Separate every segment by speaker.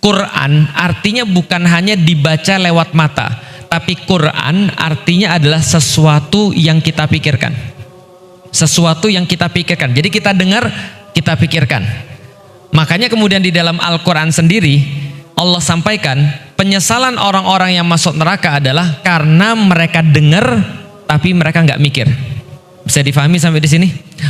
Speaker 1: Quran artinya bukan hanya dibaca lewat mata, tapi Quran artinya adalah sesuatu yang kita pikirkan. Sesuatu yang kita pikirkan. Jadi kita dengar, kita pikirkan. Makanya kemudian di dalam Al-Quran sendiri Allah sampaikan penyesalan orang-orang yang masuk neraka adalah karena mereka dengar tapi mereka nggak mikir. Bisa difahami sampai di sini?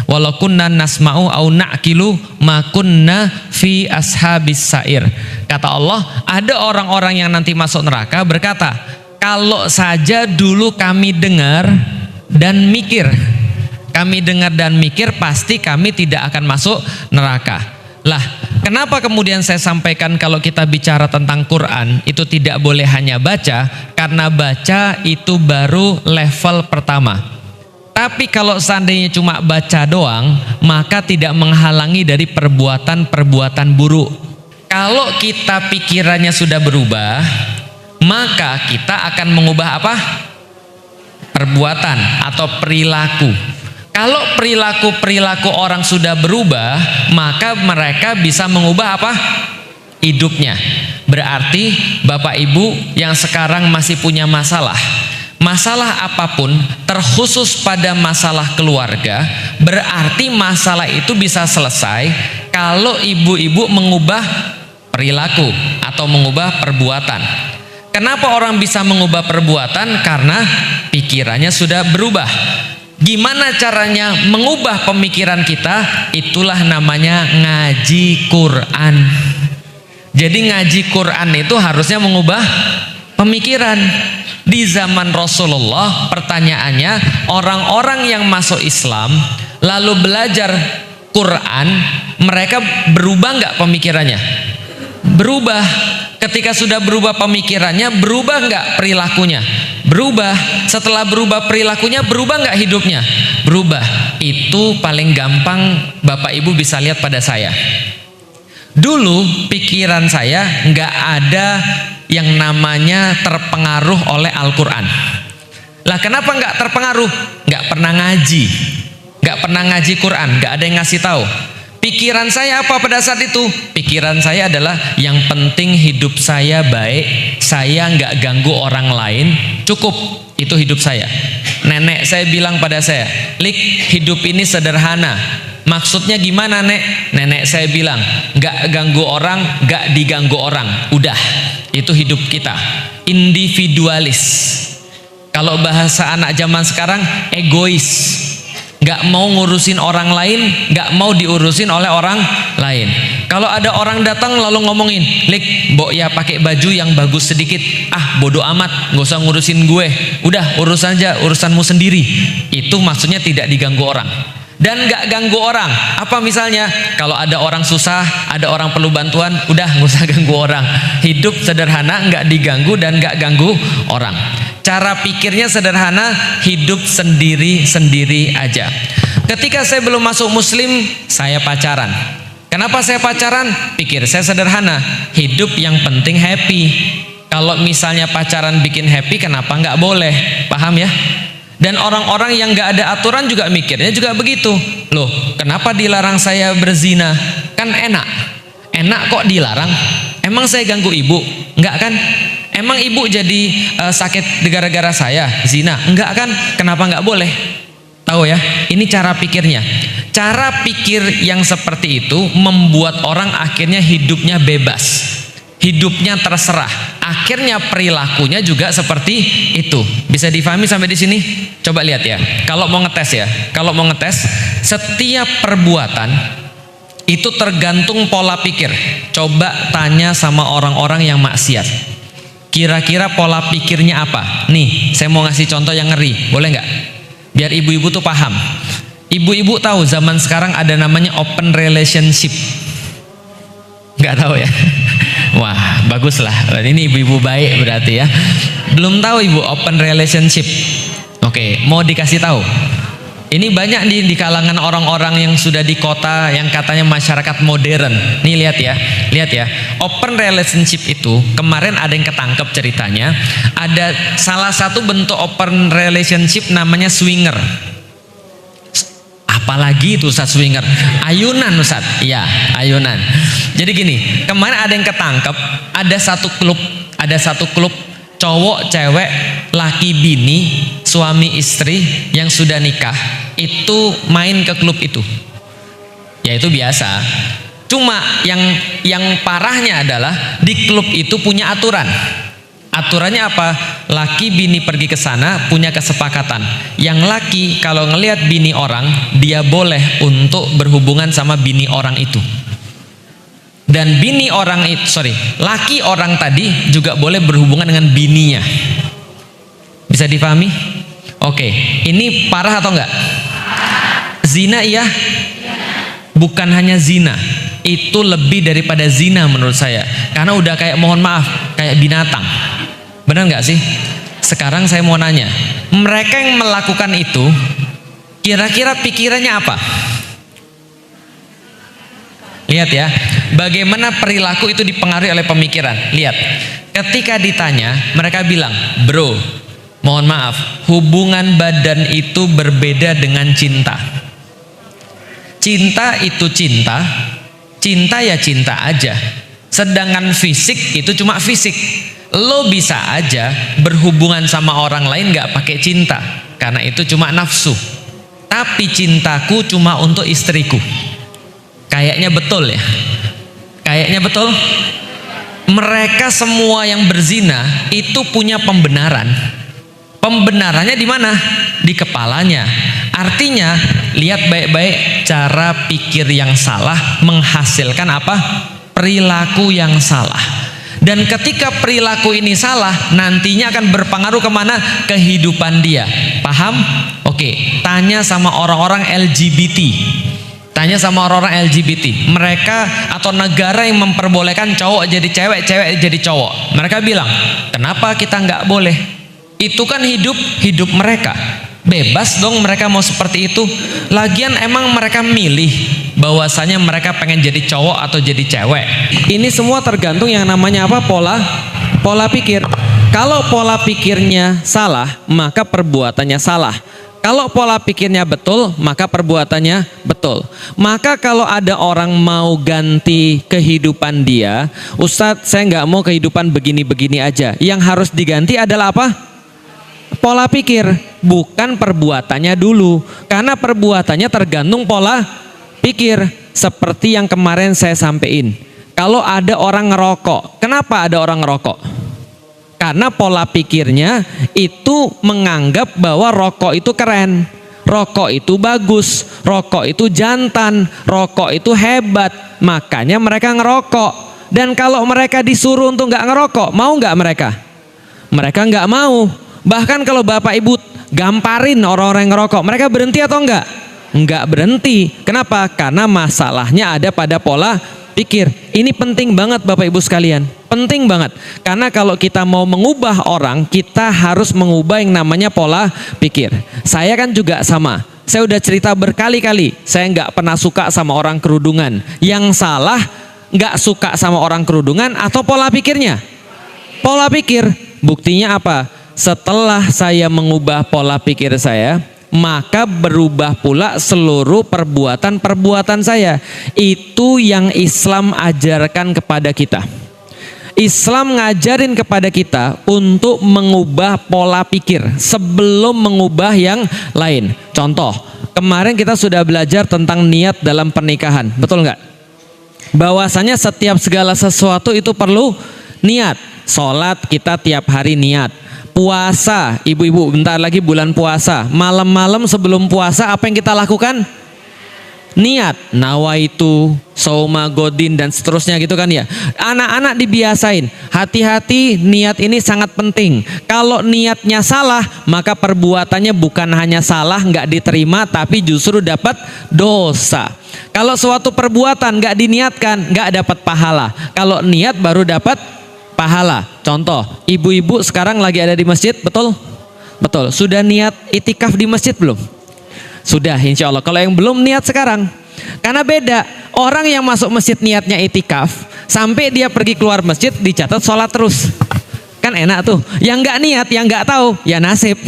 Speaker 1: Walau kunna nasma'u au na'kilu ma kunna fi ashabis sa'ir. Kata Allah, ada orang-orang yang nanti masuk neraka berkata, kalau saja dulu kami dengar dan mikir. Kami dengar dan mikir, pasti kami tidak akan masuk neraka. Lah, kenapa kemudian saya sampaikan kalau kita bicara tentang Quran itu tidak boleh hanya baca, karena baca itu baru level pertama. Tapi kalau seandainya cuma baca doang, maka tidak menghalangi dari perbuatan-perbuatan buruk. Kalau kita pikirannya sudah berubah, maka kita akan mengubah apa? Perbuatan atau perilaku. Kalau perilaku orang sudah berubah, maka mereka bisa mengubah apa? Hidupnya. Berarti Bapak Ibu yang sekarang masih punya masalah apapun, terkhusus pada masalah keluarga, berarti masalah itu bisa selesai kalau ibu-ibu mengubah perilaku atau mengubah perbuatan. Kenapa orang bisa mengubah perbuatan? Karena pikirannya sudah berubah. Gimana caranya mengubah pemikiran kita? Itulah namanya ngaji Quran. Jadi ngaji Quran itu harusnya mengubah pemikiran. Di zaman Rasulullah, pertanyaannya, orang-orang yang masuk Islam lalu belajar Quran, mereka berubah nggak pemikirannya? Berubah. Ketika sudah berubah pemikirannya, berubah nggak perilakunya? Berubah. Setelah berubah perilakunya, berubah nggak hidupnya? Berubah. Itu paling gampang Bapak Ibu bisa lihat pada saya. Dulu pikiran saya nggak ada yang namanya terpengaruh oleh Al-Quran. Lah kenapa nggak terpengaruh? Nggak pernah ngaji, nggak pernah ngaji Quran, nggak ada yang ngasih tahu. Pikiran saya apa pada saat itu? Pikiran saya adalah yang penting hidup saya baik, saya nggak ganggu orang lain, cukup. Itu hidup saya. Nenek saya bilang pada saya, Lik, hidup ini sederhana. Maksudnya gimana, Nek? Nenek saya bilang, nggak ganggu orang, nggak diganggu orang. Udah, itu hidup kita. Individualis. Kalau bahasa anak zaman sekarang, egois. Nggak mau ngurusin orang lain, nggak mau diurusin oleh orang lain. Kalau ada orang datang lalu ngomongin, Lik, mbok ya pakai baju yang bagus sedikit. Ah, bodoh amat, nggak usah ngurusin gue. Udah, urus aja, urusanmu sendiri. Itu maksudnya tidak diganggu orang. Dan nggak ganggu orang. Apa misalnya? Kalau ada orang susah, ada orang perlu bantuan, udah nggak usah ganggu orang. Hidup sederhana, nggak diganggu dan nggak ganggu orang. Cara pikirnya sederhana, hidup sendiri-sendiri aja. Ketika saya belum masuk Muslim, saya pacaran. Kenapa saya pacaran? Pikir saya sederhana, hidup yang penting happy. Kalau misalnya pacaran bikin happy, kenapa nggak boleh? Paham ya? Dan orang-orang yang gak ada aturan juga mikirnya juga begitu. Loh, kenapa dilarang saya berzina? Kan enak. Enak kok dilarang? Emang saya ganggu ibu? Enggak kan? Emang ibu jadi sakit gara-gara saya zina? Enggak kan? Kenapa nggak boleh? Tahu ya? Ini cara pikirnya. Cara pikir yang seperti itu membuat orang akhirnya hidupnya bebas. Hidupnya terserah. Akhirnya perilakunya juga seperti itu. Bisa difahami sampai di sini? Coba lihat ya. Kalau mau ngetes ya. Kalau mau ngetes, setiap perbuatan itu tergantung pola pikir. Coba tanya sama orang-orang yang maksiat. Kira-kira pola pikirnya apa? Nih, saya mau ngasih contoh yang ngeri. Boleh nggak? Biar ibu-ibu tuh paham. Ibu-ibu tahu zaman sekarang ada namanya open relationship. Nggak tahu ya? Wah, baguslah. Ini ibu-ibu baik berarti ya. Belum tahu ibu open relationship? Oke, mau dikasih tahu. Ini banyak di kalangan orang-orang yang sudah di kota yang katanya masyarakat modern. Nih lihat ya. Open relationship itu kemarin ada yang ketangkep ceritanya. Ada salah satu bentuk open relationship namanya swinger. Apalagi itu Ustaz swinger? Ayunan Ustaz. Iya, ayunan. Jadi gini, kemarin ada yang ketangkep, ada satu klub cowok, cewek, laki, bini, suami, istri yang sudah nikah itu main ke klub itu. Ya itu biasa. Cuma yang parahnya adalah di klub itu punya aturan. Aturannya apa? Laki bini pergi ke sana punya kesepakatan. Yang laki kalau ngelihat bini orang, dia boleh untuk berhubungan sama bini orang itu. Dan laki orang tadi juga boleh berhubungan dengan bininya. Bisa dipahami? Oke, ini parah atau enggak? Zina iya? Bukan hanya zina, itu lebih daripada zina menurut saya. Karena udah kayak, mohon maaf, kayak binatang. Benar nggak sih? Sekarang saya mau nanya, mereka yang melakukan itu, kira-kira pikirannya apa? Lihat ya, bagaimana perilaku itu dipengaruhi oleh pemikiran. Lihat, ketika ditanya, mereka bilang, bro, mohon maaf, hubungan badan itu berbeda dengan cinta. Cinta itu cinta, cinta ya cinta aja. Sedangkan fisik itu cuma fisik. Lo bisa aja berhubungan sama orang lain gak pakai cinta, karena itu cuma nafsu. Tapi cintaku cuma untuk istriku. Kayaknya betul ya? Kayaknya betul? Mereka semua yang berzina itu punya pembenaran. Pembenarannya di mana? Di kepalanya. Artinya, lihat baik-baik, cara pikir yang salah menghasilkan apa? Perilaku yang salah. Dan ketika perilaku ini salah, nantinya akan berpengaruh kemana? Kehidupan dia. Paham? Oke, tanya sama orang-orang LGBT. Tanya sama orang-orang LGBT, mereka atau negara yang memperbolehkan cowok jadi cewek, cewek jadi cowok. Mereka bilang, kenapa kita nggak boleh? Itu kan hidup mereka. Bebas dong mereka mau seperti itu. Lagian emang mereka milih bahwasanya mereka pengen jadi cowok atau jadi cewek. Ini semua tergantung yang namanya apa? Pola pikir. Kalau pola pikirnya salah, maka perbuatannya salah. Kalau pola pikirnya betul, maka perbuatannya betul. Maka kalau ada orang mau ganti kehidupan dia, Ustadz saya nggak mau kehidupan begini-begini aja. Yang harus diganti adalah apa? Pola pikir, bukan perbuatannya dulu. Karena perbuatannya tergantung pola pikir. Seperti yang kemarin saya sampaikan. Kalau ada orang ngerokok, kenapa ada orang ngerokok? Karena pola pikirnya itu menganggap bahwa rokok itu keren, rokok itu bagus, rokok itu jantan, rokok itu hebat, makanya mereka ngerokok. Dan kalau mereka disuruh untuk nggak ngerokok, mau nggak mereka? Mereka nggak mau. Bahkan kalau bapak ibu gamparin orang-orang yang ngerokok, mereka berhenti atau enggak? Enggak berhenti. Kenapa? Karena masalahnya ada pada pola pikir. Ini penting banget bapak ibu sekalian. Penting banget. Karena kalau kita mau mengubah orang, kita harus mengubah yang namanya pola pikir. Saya kan juga sama. Saya udah cerita berkali-kali. Saya nggak pernah suka sama orang kerudungan. Yang salah nggak suka sama orang kerudungan atau pola pikirnya? Pola pikir. Buktinya apa? Setelah saya mengubah pola pikir saya, maka berubah pula seluruh perbuatan saya. Itu yang Islam ajarkan kepada kita. Islam ngajarin kepada kita untuk mengubah pola pikir sebelum mengubah yang lain. Contoh, kemarin kita sudah belajar tentang niat dalam pernikahan, betul nggak? Bahwasanya setiap segala sesuatu itu perlu niat. Sholat kita tiap hari niat. Puasa, ibu-ibu bentar lagi bulan puasa. Malam-malam sebelum puasa apa yang kita lakukan? Niat, nawaitu, sauma godin dan seterusnya gitu kan ya. Anak-anak dibiasain, hati-hati, niat ini sangat penting. Kalau niatnya salah, maka perbuatannya bukan hanya salah, nggak diterima, tapi justru dapat dosa. Kalau suatu perbuatan nggak diniatkan, nggak dapat pahala. Kalau niat baru dapat pahala. Contoh, ibu-ibu sekarang lagi ada di masjid, betul? Betul. Sudah niat itikaf di masjid belum? Sudah, insya Allah. Kalau yang belum, niat sekarang. Karena beda, orang yang masuk masjid niatnya itikaf, sampai dia pergi keluar masjid dicatat sholat terus. Kan enak tuh. Yang nggak niat, yang nggak tahu, ya nasib.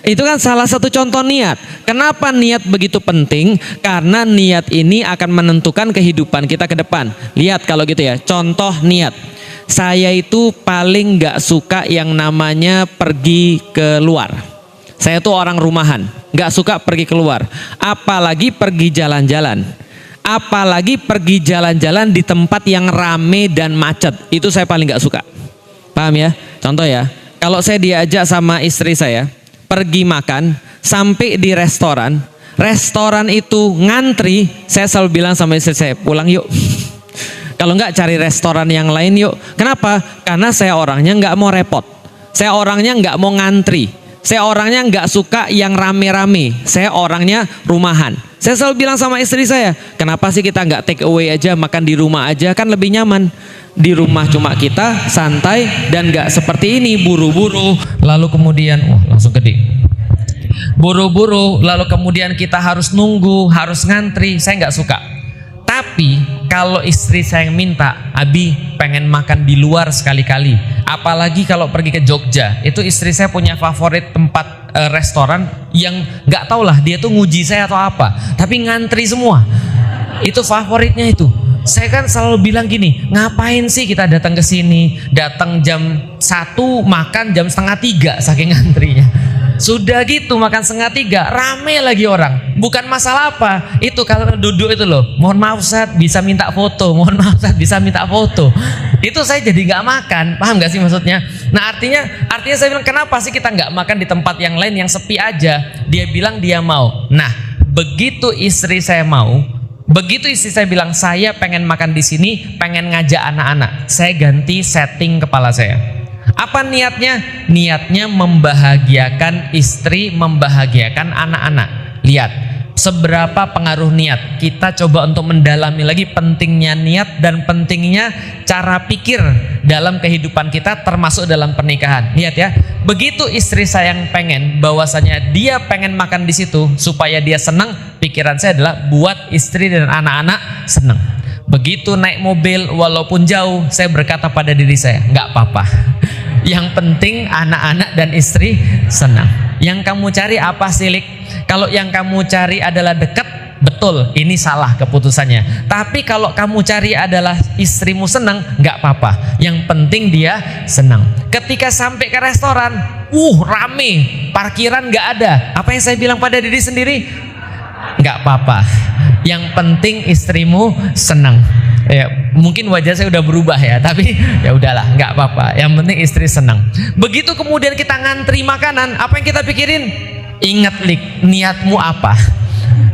Speaker 1: Itu kan salah satu contoh niat. Kenapa niat begitu penting? Karena niat ini akan menentukan kehidupan kita ke depan. Lihat kalau gitu ya, contoh niat. Saya itu paling gak suka yang namanya pergi keluar. Saya tuh orang rumahan, gak suka pergi keluar. Apalagi pergi jalan-jalan. Apalagi pergi jalan-jalan di tempat yang rame dan macet. Itu saya paling gak suka. Paham ya? Contoh ya, kalau saya diajak sama istri saya pergi makan, sampai di restoran itu ngantri, saya selalu bilang sama istri saya, pulang yuk. Kalau enggak cari restoran yang lain yuk. Kenapa? Karena saya orangnya enggak mau repot. Saya orangnya enggak mau ngantri. Saya orangnya enggak suka yang rame-rame. Saya orangnya rumahan. Saya selalu bilang sama istri saya, kenapa sih kita enggak take away aja, makan di rumah aja, kan lebih nyaman. Di rumah cuma kita santai dan gak seperti ini buru-buru lalu kemudian langsung gede. Buru-buru lalu kemudian kita harus nunggu, harus ngantri, saya gak suka. Tapi kalau istri saya yang minta, Abi pengen makan di luar sekali-kali. Apalagi kalau pergi ke Jogja, itu istri saya punya favorit tempat restoran yang gak tau lah dia tuh nguji saya atau apa, tapi ngantri semua. Itu favoritnya itu. Saya kan selalu bilang gini, ngapain sih kita datang ke sini? Datang jam 1, makan jam setengah 3 saking antrinya. Sudah gitu makan setengah 3, rame lagi orang. Bukan masalah apa, itu kalau duduk itu loh. Mohon maaf Ustaz, bisa minta foto. Mohon maaf Ustaz, bisa minta foto. Itu saya jadi nggak makan, paham nggak sih maksudnya? Nah artinya saya bilang kenapa sih kita nggak makan di tempat yang lain yang sepi aja? Dia bilang dia mau. Nah begitu istri saya mau. Begitu istri saya bilang saya pengen makan di sini, pengen ngajak anak-anak, saya ganti setting kepala saya. Apa niatnya? Niatnya membahagiakan istri, membahagiakan anak-anak. Lihat seberapa pengaruh niat. Kita coba untuk mendalami lagi pentingnya niat dan pentingnya cara pikir dalam kehidupan kita, termasuk dalam pernikahan. Lihat ya, begitu istri saya yang pengen, bahwasanya dia pengen makan di situ supaya dia senang, pikiran saya adalah buat istri dan anak-anak senang. Begitu naik mobil walaupun jauh, saya berkata pada diri saya, nggak apa-apa. Yang penting anak-anak dan istri senang. Yang kamu cari apa sih, Lik? Kalau yang kamu cari adalah dekat, betul, ini salah keputusannya. Tapi kalau kamu cari adalah istrimu senang, nggak apa-apa. Yang penting dia senang. Ketika sampai ke restoran, rame, parkiran nggak ada. Apa yang saya bilang pada diri sendiri? Nggak apa-apa. Yang penting istrimu senang. Ya, mungkin wajah saya udah berubah ya, tapi ya udahlah, nggak apa-apa. Yang penting istri senang. Begitu kemudian kita ngantri makanan, apa yang kita pikirin? Ingat, Lik, niatmu apa?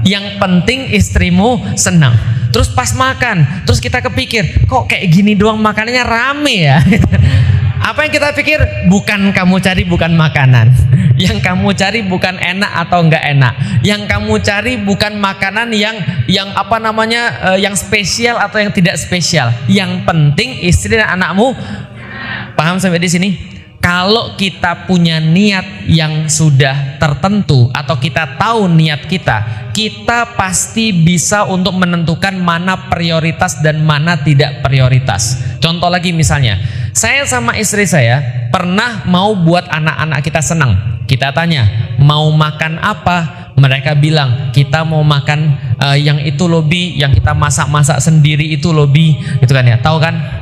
Speaker 1: Yang penting istrimu senang. Terus pas makan, terus kita kepikir, kok kayak gini doang makanannya rame ya? Apa yang kita pikir? Bukan kamu cari bukan makanan. Yang kamu cari bukan enak atau enggak enak. Yang kamu cari bukan makanan yang yang spesial atau yang tidak spesial. Yang penting istri dan anakmu. Paham sampai di sini? Kalau kita punya niat yang sudah tertentu atau kita tahu niat kita, kita pasti bisa untuk menentukan mana prioritas dan mana tidak prioritas. Contoh lagi misalnya, saya sama istri saya pernah mau buat anak-anak kita senang. Kita tanya, mau makan apa? Mereka bilang, kita mau makan yang itu loh Bi, yang kita masak-masak sendiri itu loh Bi. Gitu kan ya, tahu kan?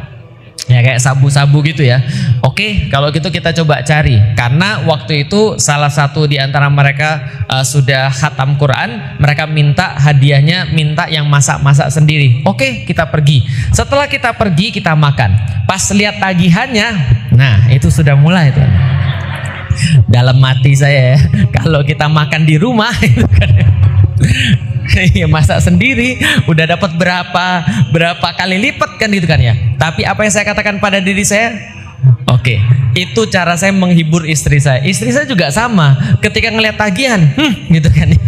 Speaker 1: Ya kayak sabu-sabu gitu ya. Oke, kalau gitu kita coba cari. Karena waktu itu salah satu di antara mereka sudah khatam Quran, mereka minta hadiahnya, minta yang masak-masak sendiri. Oke, kita pergi. Setelah kita pergi, kita makan. Pas lihat tagihannya, nah itu sudah mulai tuh. Dalam mati saya ya, kalau kita makan di rumah itu kan ya masak sendiri udah dapat berapa kali lipat kan gitu kan ya. Tapi apa yang saya katakan pada diri saya, oke, itu cara saya menghibur istri saya. Istri saya juga sama, ketika ngelihat tagihan gitu kan ya.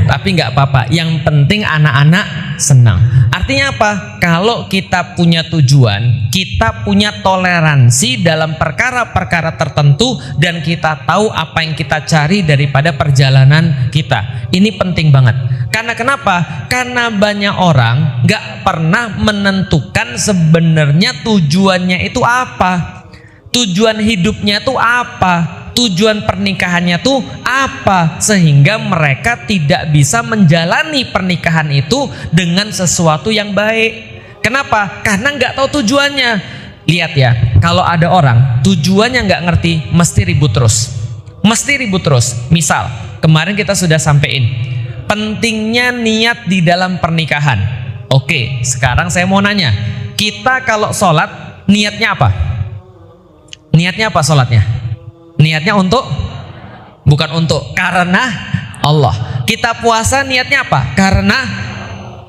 Speaker 1: Tapi nggak apa-apa, yang penting anak-anak senang. Artinya apa? Kalau kita punya tujuan, kita punya toleransi dalam perkara-perkara tertentu, dan kita tahu apa yang kita cari daripada perjalanan kita. Ini penting banget. Karena kenapa? Karena banyak orang nggak pernah menentukan sebenarnya tujuannya itu apa, tujuan hidupnya itu apa, tujuan pernikahannya tuh apa, sehingga mereka tidak bisa menjalani pernikahan itu dengan sesuatu yang baik. Kenapa? Karena nggak tahu tujuannya. Lihat ya, kalau ada orang tujuannya nggak ngerti, mesti ribut terus. Mesti ribut terus. Misal, kemarin kita sudah sampein pentingnya niat di dalam pernikahan. Oke, sekarang saya mau nanya, kita kalau sholat niatnya apa? Niatnya apa sholatnya? Niatnya untuk? Bukan untuk, karena Allah. Kita puasa niatnya apa? Karena.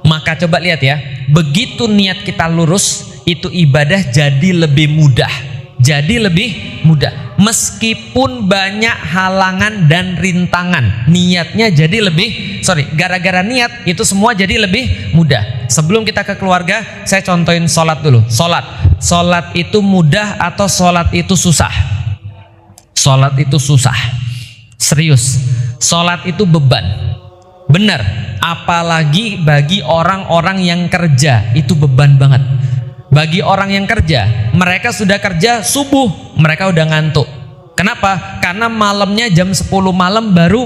Speaker 1: Maka coba lihat ya, begitu niat kita lurus, itu ibadah jadi lebih mudah. Jadi lebih mudah. Meskipun banyak halangan dan rintangan, niatnya jadi gara-gara niat itu semua jadi lebih mudah. Sebelum kita ke keluarga, saya contohin sholat dulu. Sholat itu mudah atau sholat itu susah? Sholat itu susah. Serius, sholat itu beban. Benar, apalagi bagi orang-orang yang kerja, itu beban banget. Bagi orang yang kerja, mereka sudah kerja subuh, mereka udah ngantuk. Kenapa? Karena malamnya jam 10 malam baru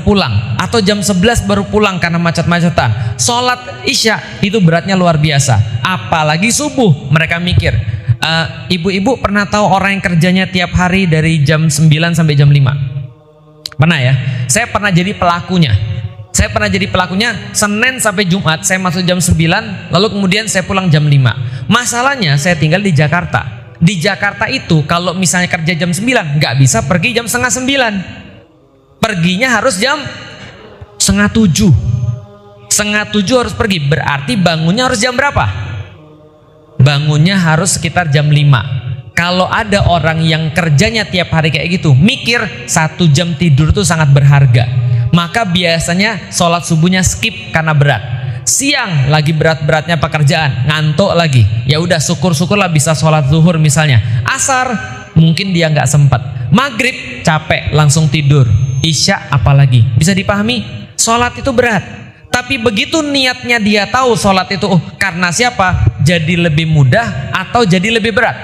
Speaker 1: pulang, atau jam 11 baru pulang karena macet-macetan. Sholat isya itu beratnya luar biasa. Apalagi subuh, mereka mikir. Ibu-ibu pernah tahu orang yang kerjanya tiap hari dari jam 9 sampai jam 5? Pernah ya? Saya pernah jadi pelakunya. Senin sampai Jumat saya masuk jam 9, lalu kemudian saya pulang jam 5. Masalahnya saya tinggal di Jakarta. Di Jakarta itu kalau misalnya kerja jam 9, nggak bisa pergi jam setengah 9. Perginya harus jam setengah 7. Setengah 7 harus pergi, berarti bangunnya harus jam berapa? Bangunnya harus sekitar jam 5. Kalau ada orang yang kerjanya tiap hari kayak gitu, mikir 1 jam tidur itu sangat berharga, maka biasanya sholat subuhnya skip karena berat. Siang lagi berat-beratnya pekerjaan, ngantuk lagi, ya udah syukur-syukurlah bisa sholat zuhur misalnya. Asar mungkin dia nggak sempat, maghrib capek langsung tidur, isya apalagi. Bisa dipahami? Sholat itu berat. Tapi begitu niatnya dia tahu sholat itu karena siapa, jadi lebih mudah atau jadi lebih berat?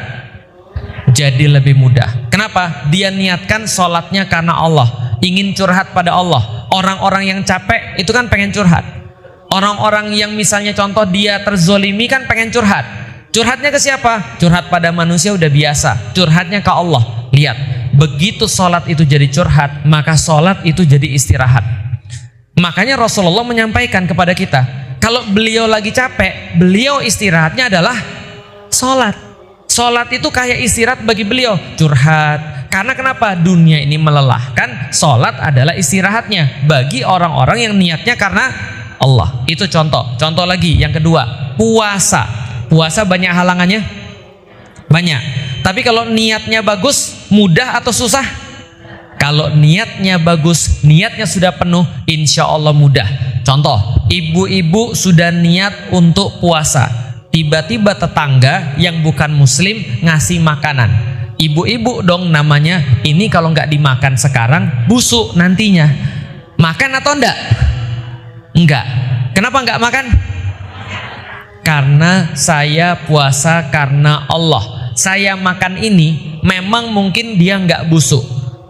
Speaker 1: Jadi lebih mudah. Kenapa? Dia niatkan sholatnya karena Allah, ingin curhat pada Allah. Orang-orang yang capek itu kan pengen curhat. Orang-orang yang misalnya contoh dia terzolimi kan pengen curhat. Curhatnya ke siapa? Curhat pada manusia udah biasa, curhatnya ke Allah. Lihat, begitu sholat itu jadi curhat, maka sholat itu jadi istirahat. Makanya Rasulullah menyampaikan kepada kita, kalau beliau lagi capek, beliau istirahatnya adalah sholat. Sholat itu kayak istirahat bagi beliau, curhat. Karena kenapa? Dunia ini melelahkan, sholat adalah istirahatnya bagi orang-orang yang niatnya karena Allah. Itu contoh. Contoh lagi, yang kedua, puasa. Puasa banyak halangannya? Banyak. Tapi kalau niatnya bagus, mudah atau susah? Kalau niatnya bagus, niatnya sudah penuh, insya Allah mudah. Contoh, ibu-ibu sudah niat untuk puasa, tiba-tiba tetangga yang bukan muslim ngasih makanan. Ibu-ibu dong namanya, ini kalau nggak dimakan sekarang busuk nantinya. Makan atau enggak? Enggak. Kenapa enggak makan? Karena saya puasa karena Allah. Saya makan ini memang mungkin dia enggak busuk.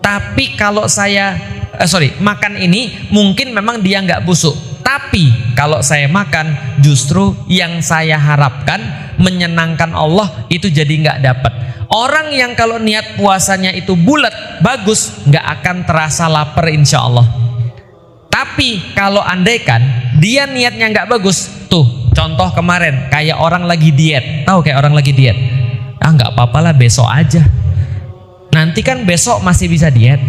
Speaker 1: Tapi kalau saya makan ini mungkin memang dia enggak busuk. Tapi kalau saya makan, justru yang saya harapkan menyenangkan Allah itu jadi nggak dapat. Orang yang kalau niat puasanya itu bulat, bagus, nggak akan terasa lapar insya Allah. Tapi kalau andaikan dia niatnya nggak bagus, tuh contoh kemarin kayak orang lagi diet, tahu kayak orang lagi diet, nggak apa-apa lah besok aja, nanti kan besok masih bisa diet.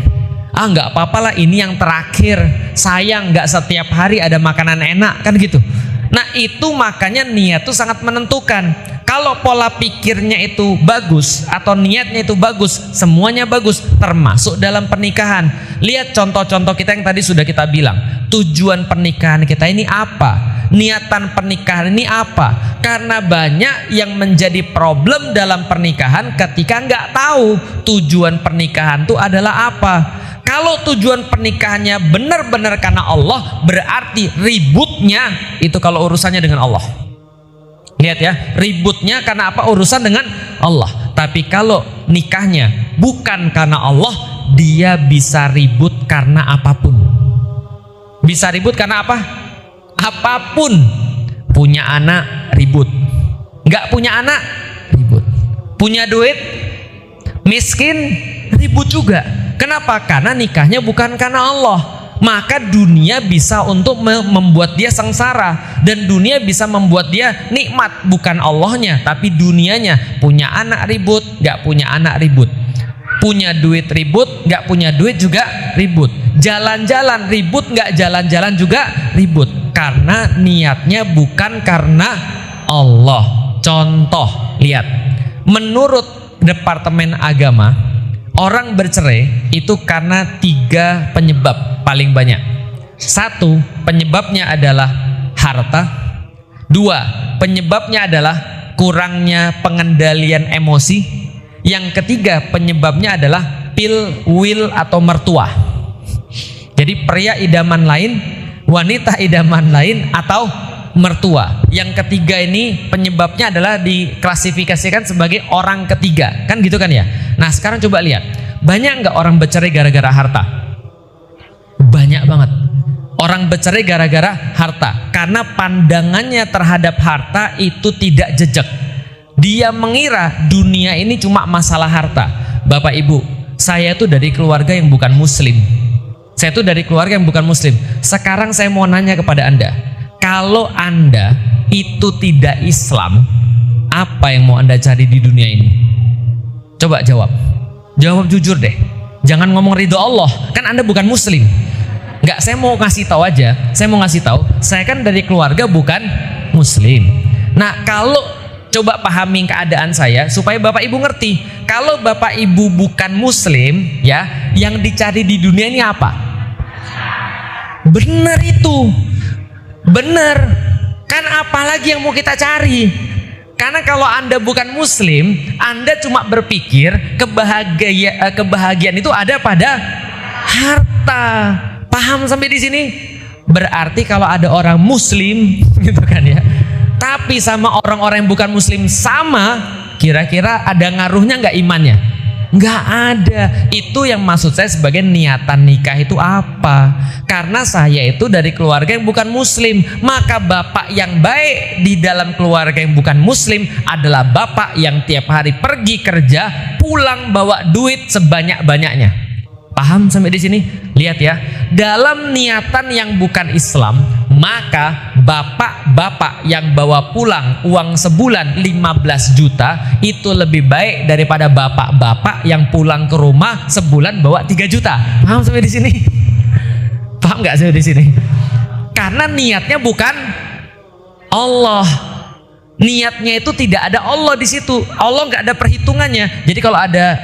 Speaker 1: Nggak apa-apa lah ini yang terakhir, sayang nggak setiap hari ada makanan enak kan gitu. Nah itu makanya niat itu sangat menentukan. Kalau pola pikirnya itu bagus atau niatnya itu bagus, semuanya bagus, termasuk dalam pernikahan. Lihat contoh-contoh kita yang tadi sudah kita bilang. Tujuan pernikahan kita ini apa? Niatan pernikahan ini apa? Karena banyak yang menjadi problem dalam pernikahan ketika nggak tahu tujuan pernikahan itu adalah apa. Kalau tujuan pernikahannya benar-benar karena Allah, berarti ributnya itu kalau urusannya dengan Allah. Lihat ya, ributnya karena apa? Urusan dengan Allah. Tapi kalau nikahnya bukan karena Allah, dia bisa ribut karena apapun. Bisa ribut karena apa? Apapun. Punya anak, ribut. Nggak punya anak, ribut. Punya duit, miskin, ribut juga. Kenapa? Karena nikahnya bukan karena Allah. Maka dunia bisa untuk membuat dia sengsara, dan dunia bisa membuat dia nikmat, bukan Allahnya tapi dunianya. Punya anak ribut, nggak punya anak ribut. Punya duit ribut, nggak punya duit juga ribut. Jalan-jalan ribut, nggak jalan-jalan juga ribut. Karena niatnya bukan karena Allah. Contoh, lihat, menurut Departemen Agama, orang bercerai itu karena 3 penyebab paling banyak. 1, penyebabnya adalah harta. 2, penyebabnya adalah kurangnya pengendalian emosi. Yang ketiga, penyebabnya adalah will atau mertua. Jadi pria idaman lain, wanita idaman lain, atau mertua. Yang ketiga ini penyebabnya adalah diklasifikasikan sebagai orang ketiga, kan gitu kan ya. Nah sekarang coba lihat, banyak nggak orang bercerai gara-gara harta? Banyak banget orang bercerai gara-gara harta, karena pandangannya terhadap harta itu tidak jejak. Dia mengira dunia ini cuma masalah harta. Bapak ibu, saya itu dari keluarga yang bukan muslim. Sekarang saya mau nanya kepada anda, kalau anda itu tidak Islam, apa yang mau anda cari di dunia ini? Coba jawab jujur deh. Jangan ngomong ridho Allah, kan anda bukan muslim. Enggak, saya mau ngasih tahu aja. Saya kan dari keluarga bukan muslim. Nah, kalau coba pahami keadaan saya supaya bapak ibu ngerti. Kalau bapak ibu bukan muslim, ya, yang dicari di dunia ini apa? Benar itu. Benar. Kan apalagi yang mau kita cari? Karena kalau anda bukan muslim, anda cuma berpikir kebahagiaan itu ada pada harta. Paham sampai di sini? Berarti kalau ada orang muslim gitu kan ya, tapi sama orang-orang yang bukan muslim sama, kira-kira ada ngaruhnya nggak imannya? Nggak ada. Itu yang maksud saya sebagai niatan nikah itu apa? Karena saya itu dari keluarga yang bukan muslim, maka bapak yang baik di dalam keluarga yang bukan muslim adalah bapak yang tiap hari pergi kerja, pulang bawa duit sebanyak-banyaknya. Paham sampai di sini? Lihat ya, dalam niatan yang bukan Islam, maka bapak-bapak yang bawa pulang uang sebulan 15 juta itu lebih baik daripada bapak-bapak yang pulang ke rumah sebulan bawa 3 juta. Paham sampai di sini? Paham nggak sampai di sini? Karena niatnya bukan Allah. Niatnya itu tidak ada Allah di situ. Allah nggak ada perhitungannya. Jadi kalau ada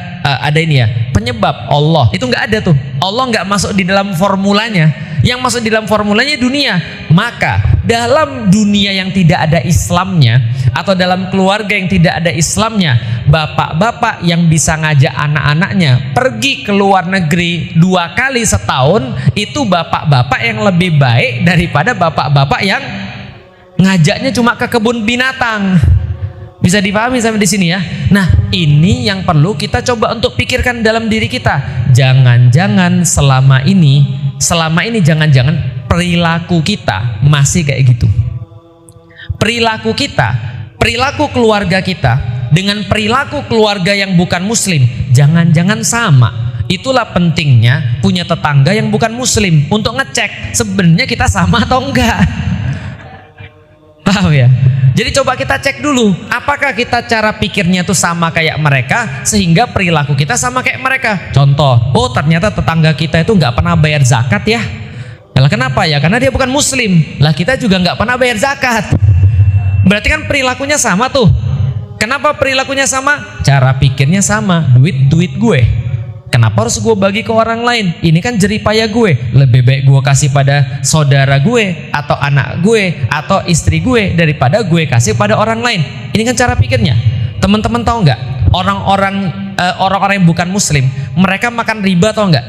Speaker 1: ini ya, penyebab Allah itu nggak ada tuh. Allah nggak masuk di dalam formulanya. Yang masuk di dalam formulanya dunia. Maka dalam dunia yang tidak ada Islamnya, atau dalam keluarga yang tidak ada Islamnya, bapak-bapak yang bisa ngajak anak-anaknya pergi ke luar negeri 2 kali setahun, itu bapak-bapak yang lebih baik daripada bapak-bapak yang ngajaknya cuma ke kebun binatang. Bisa dipahami sampai di sini ya. Nah, ini yang perlu kita coba untuk pikirkan dalam diri kita. Jangan-jangan selama ini jangan-jangan perilaku kita masih kayak gitu. Perilaku kita, perilaku keluarga kita dengan perilaku keluarga yang bukan muslim, jangan-jangan sama. Itulah pentingnya punya tetangga yang bukan muslim untuk ngecek sebenarnya kita sama atau enggak. Paham ya? Jadi coba kita cek dulu, apakah kita cara pikirnya tuh sama kayak mereka sehingga perilaku kita sama kayak mereka. Contoh, oh ternyata tetangga kita itu nggak pernah bayar zakat ya. Lah kenapa ya? Karena dia bukan muslim. Lah kita juga nggak pernah bayar zakat. Berarti kan perilakunya sama tuh. Kenapa perilakunya sama? Cara pikirnya sama. Duit gue. Kenapa harus gue bagi ke orang lain? Ini kan jeripaya gue. Lebih baik gue kasih pada saudara gue, atau anak gue, atau istri gue, daripada gue kasih pada orang lain. Ini kan cara pikirnya. Teman-teman tahu nggak? Orang-orang yang bukan muslim, mereka makan riba, tahu nggak?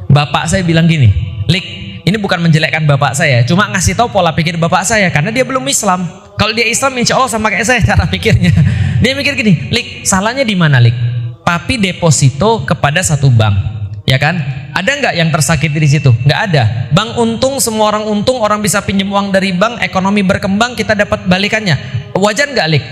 Speaker 1: Bapak saya bilang gini, Lik, ini bukan menjelekkan bapak saya, cuma ngasih tahu pola pikir bapak saya, karena dia belum Islam. Kalau dia Islam, insya Allah sama kayak saya cara pikirnya. Dia mikir gini, Lik, salahnya di mana, Lik? tapi deposito kepada satu bank, ya kan? Ada nggak yang tersakiti di situ? Nggak ada. Bank untung, semua orang untung, orang bisa pinjam uang dari bank, ekonomi berkembang, kita dapat balikannya. Wajar nggak, Lik?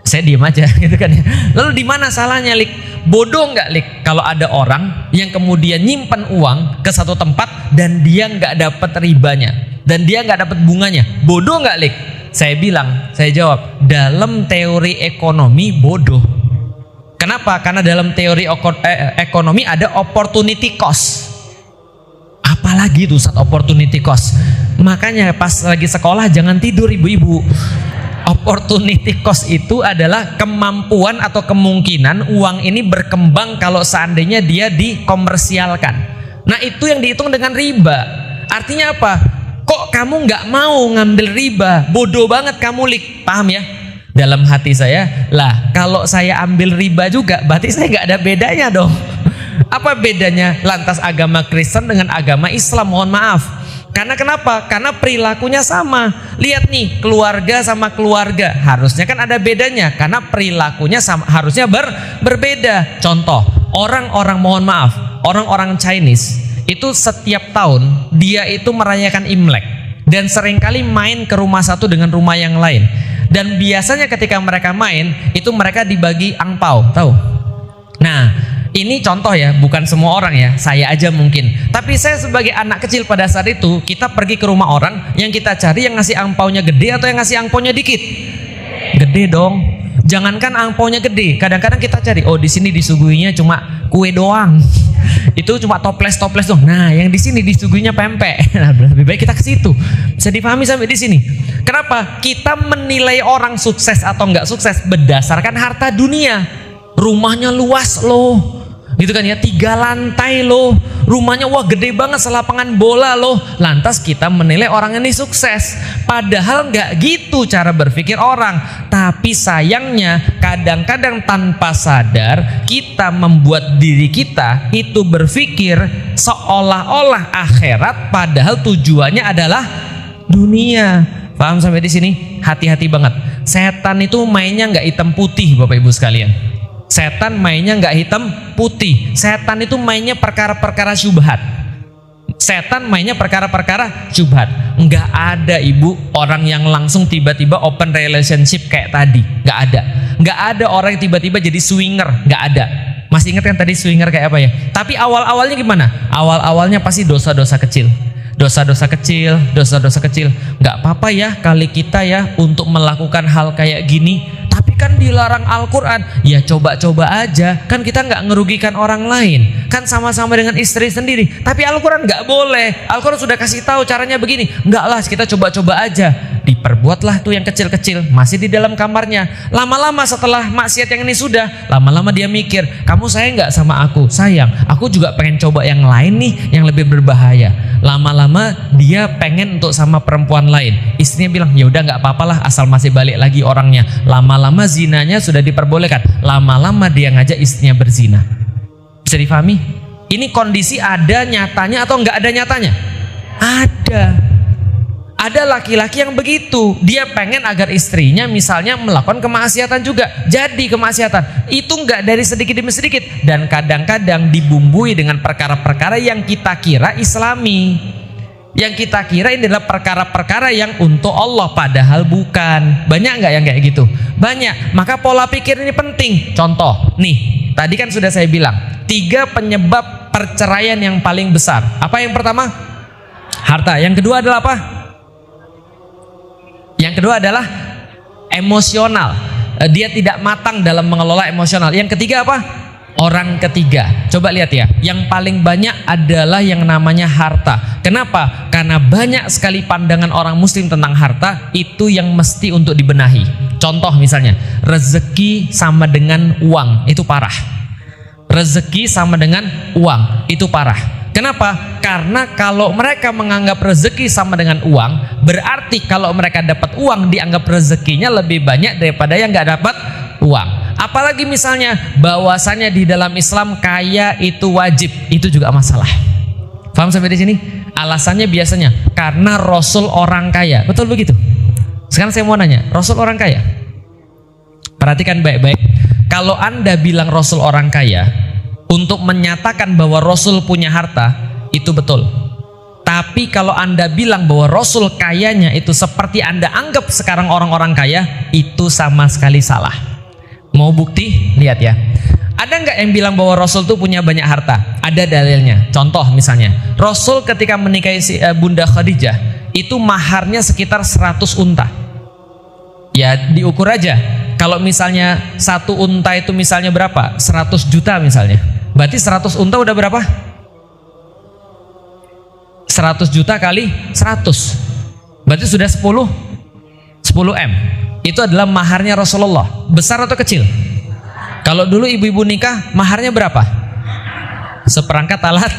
Speaker 1: Saya diem aja, gitu kan ya. Lalu di mana salahnya, Lik? Bodoh nggak, Lik? Kalau ada orang yang kemudian nyimpan uang ke satu tempat dan dia nggak dapat ribanya, dan dia nggak dapat bunganya, bodoh nggak, Lik? Saya bilang, saya jawab, dalam teori ekonomi bodoh. Kenapa? Karena dalam teori ekonomi ada opportunity cost. Apalagi itu saat opportunity cost. Makanya pas lagi sekolah jangan tidur ibu-ibu. Opportunity cost itu adalah kemampuan atau kemungkinan uang ini berkembang kalau seandainya dia dikomersialkan. Nah itu yang dihitung dengan riba. Artinya apa? Kok kamu nggak mau ngambil riba? Bodoh banget kamu, Lik. Paham ya? Dalam hati saya, lah kalau saya ambil riba juga berarti saya nggak ada bedanya dong. Apa bedanya lantas agama Kristen dengan agama Islam? Mohon maaf. Karena kenapa? Karena perilakunya sama. Lihat nih, keluarga sama keluarga harusnya kan ada bedanya, karena perilakunya sama, harusnya berbeda. Contoh, orang-orang, mohon maaf, orang-orang Chinese itu setiap tahun dia itu merayakan Imlek dan seringkali main ke rumah satu dengan rumah yang lain. Dan biasanya ketika mereka main itu mereka dibagi angpau, tahu? Nah, ini contoh ya, bukan semua orang ya, saya aja mungkin. Tapi saya sebagai anak kecil pada saat itu, kita pergi ke rumah orang, yang kita cari yang ngasih angpaunya gede atau yang ngasih angpaunya dikit? Gede dong. Jangankan angpaunya gede, kadang-kadang kita cari, oh di sini disuguhinya cuma kue doang. Itu cuma toples dong. Nah, yang di sini disuguhinya pempek. Nah, lebih baik kita ke situ. Bisa dipahami sampai di sini. Kenapa? Kita menilai orang sukses atau enggak sukses berdasarkan harta dunia. Rumahnya luas loh, gitu kan ya, 3 lantai loh, rumahnya wah gede banget, selapangan bola loh. Lantas kita menilai orang ini sukses, padahal nggak gitu cara berpikir orang. Tapi sayangnya kadang-kadang tanpa sadar kita membuat diri kita itu berpikir seolah-olah akhirat, padahal tujuannya adalah dunia. Paham sampai di sini? Hati-hati banget. Setan itu mainnya nggak hitam putih, Bapak Ibu sekalian. Setan mainnya nggak hitam putih. Setan itu mainnya perkara-perkara syubhat. Setan mainnya perkara-perkara syubhat. Nggak ada ibu orang yang langsung tiba-tiba open relationship kayak tadi. Nggak ada. Nggak ada orang yang tiba-tiba jadi swinger. Nggak ada. Masih ingat kan tadi swinger kayak apa ya? Tapi awal-awalnya gimana? Awal-awalnya pasti dosa-dosa kecil. Dosa-dosa kecil. Nggak apa-apa ya kali kita ya untuk melakukan hal kayak gini. Tapi kan dilarang Al-Quran. Ya coba-coba aja. Kan kita nggak ngerugikan orang lain. Kan sama-sama dengan istri sendiri. Tapi Al-Quran nggak boleh. Al-Quran sudah kasih tahu caranya begini. Nggak lah, kita coba-coba aja. Diperbuatlah tuh yang kecil-kecil. Masih di dalam kamarnya. Lama-lama setelah maksiat yang ini sudah, lama-lama dia mikir, kamu sayang nggak sama aku? Sayang. Aku juga pengen coba yang lain nih, yang lebih berbahaya. Lama-lama dia pengen untuk sama perempuan lain. Istrinya bilang, ya udah nggak apa-apalah, asal masih balik lagi orangnya. Lama-lama zinanya sudah diperbolehkan. Lama-lama dia ngajak istrinya berzina. Bisa difahami? Ini kondisi ada nyatanya atau nggak ada nyatanya? Ada. Ada laki-laki yang begitu, dia pengen agar istrinya misalnya melakukan kemaksiatan juga, jadi kemaksiatan itu nggak dari sedikit demi sedikit, dan kadang-kadang dibumbui dengan perkara-perkara yang kita kira islami, yang kita kira ini adalah perkara-perkara yang untuk Allah, padahal bukan. Banyak nggak yang kayak gitu? Banyak. Maka pola pikir ini penting. Contoh nih, tadi kan sudah saya bilang 3 penyebab perceraian yang paling besar. Apa yang pertama? Harta. Yang kedua adalah apa? Yang kedua adalah emosional. Dia tidak matang dalam mengelola emosional. Yang ketiga apa? Orang ketiga. Coba lihat ya. Yang paling banyak adalah yang namanya harta. Kenapa? Karena banyak sekali pandangan orang muslim tentang harta itu yang mesti untuk dibenahi. Contoh misalnya, rezeki sama dengan uang, itu parah. Rezeki sama dengan uang, itu parah. Kenapa? Karena kalau mereka menganggap rezeki sama dengan uang, berarti kalau mereka dapat uang dianggap rezekinya lebih banyak daripada yang nggak dapat uang. Apalagi misalnya bahwasannya di dalam Islam kaya itu wajib, itu juga masalah. Paham sampai di sini? Alasannya biasanya karena Rasul orang kaya. Betul begitu? Sekarang saya mau nanya, Rasul orang kaya? Perhatikan baik-baik. Kalau Anda bilang Rasul orang kaya, untuk menyatakan bahwa Rasul punya harta, itu betul. Tapi kalau Anda bilang bahwa Rasul kayanya itu seperti Anda anggap sekarang orang-orang kaya, itu sama sekali salah. Mau bukti? Lihat ya. Ada nggak yang bilang bahwa Rasul tuh punya banyak harta? Ada dalilnya. Contoh misalnya, Rasul ketika menikahi Bunda Khadijah, itu maharnya sekitar 100 unta. Ya diukur aja. Kalau misalnya satu unta itu misalnya berapa? 100 juta misalnya. Berarti 100 unta udah berapa? 100 juta kali 100. Berarti sudah 10 M. Itu adalah maharnya Rasulullah. Besar atau kecil? Kalau dulu ibu-ibu nikah, maharnya berapa? Seperangkat alat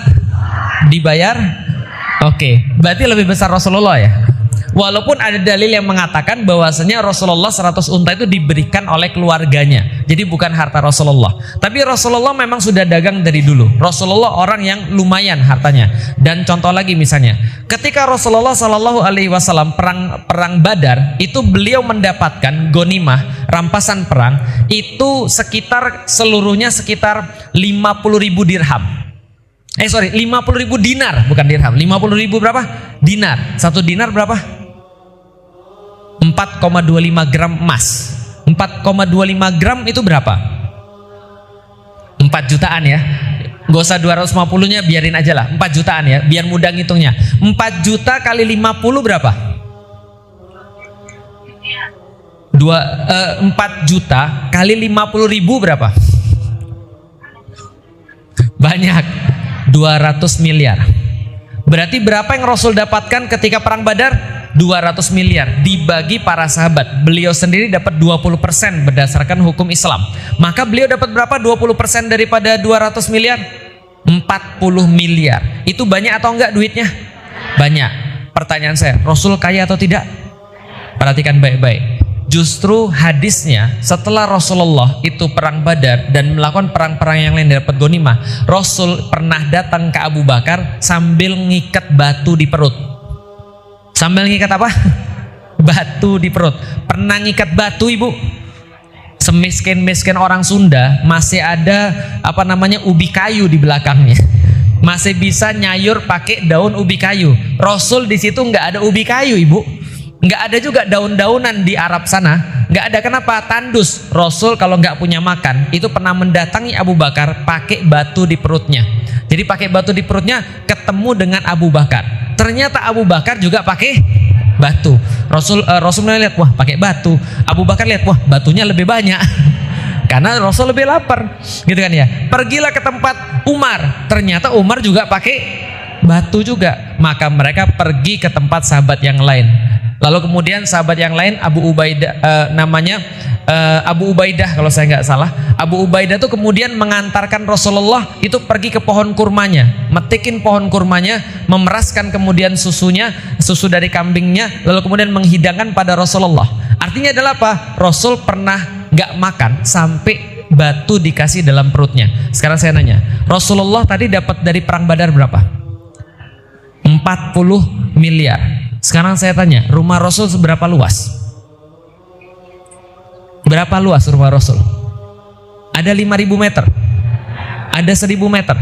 Speaker 1: dibayar. Oke, berarti lebih besar Rasulullah ya. Walaupun ada dalil yang mengatakan bahwasanya Rasulullah 100 unta itu diberikan oleh keluarganya, jadi bukan harta Rasulullah. Tapi Rasulullah memang sudah dagang dari dulu. Rasulullah orang yang lumayan hartanya. Dan contoh lagi misalnya, ketika Rasulullah Shallallahu Alaihi Wasallam perang Badar, itu beliau mendapatkan gonimah, rampasan perang, itu sekitar seluruhnya sekitar 50.000 dirham. 50.000 dinar, bukan dirham. 50.000 berapa? Dinar. Satu dinar berapa? 4,25 gram emas. 4,25 gram itu berapa? 4 jutaan ya. Gak usah 250-nya, biarin aja lah. 4 jutaan ya, biar mudah ngitungnya. 4 juta kali 50 berapa? 4 juta kali 50.000 berapa? Banyak. 200 miliar. Berarti berapa yang Rasul dapatkan ketika perang Badar? 200 miliar dibagi para sahabat. Beliau sendiri dapat 20% berdasarkan hukum Islam. Maka beliau dapat berapa? 20% daripada 200 miliar? 40 miliar. Itu banyak atau enggak duitnya? Banyak. Pertanyaan saya, Rasul kaya atau tidak? Perhatikan baik-baik. Justru hadisnya setelah Rasulullah itu perang Badar dan melakukan perang-perang yang lain dapat ghanimah, Rasul pernah datang ke Abu Bakar sambil ngikat batu di perut. Sambil ngikat apa? Batu di perut. Pernah ngikat batu, Ibu? Semiskin-miskin orang Sunda masih ada apa namanya ubi kayu di belakangnya. Masih bisa nyayur pakai daun ubi kayu. Rasul di situ nggak ada ubi kayu, Ibu. Nggak ada juga daun-daunan di Arab sana. Nggak ada. Kenapa? Tandus. Rasul kalau nggak punya makan itu pernah mendatangi Abu Bakar pakai batu di perutnya. Jadi pakai batu di perutnya ketemu dengan Abu Bakar. Ternyata Abu Bakar juga pakai batu. Rasul lihat, wah pakai batu. Abu Bakar lihat, wah batunya lebih banyak. Karena Rasul lebih lapar, gitu kan ya. Pergilah ke tempat Umar. Ternyata Umar juga pakai batu juga. Maka mereka pergi ke tempat sahabat yang lain. Lalu kemudian sahabat yang lain Abu Ubaidah Abu Ubaidah kalau saya nggak salah. Abu Ubaidah itu kemudian mengantarkan Rasulullah itu pergi ke pohon kurmanya, metikin pohon kurmanya, memeraskan kemudian susunya, susu dari kambingnya, lalu kemudian menghidangkan pada Rasulullah. Artinya adalah apa? Rasul pernah nggak makan sampai batu dikasih dalam perutnya. Sekarang saya nanya, Rasulullah tadi dapat dari perang Badar berapa? 40 miliar. Sekarang saya tanya, rumah Rasul seberapa luas? Berapa luas rumah Rasul? Ada 5.000 meter? Ada 1.000 meter?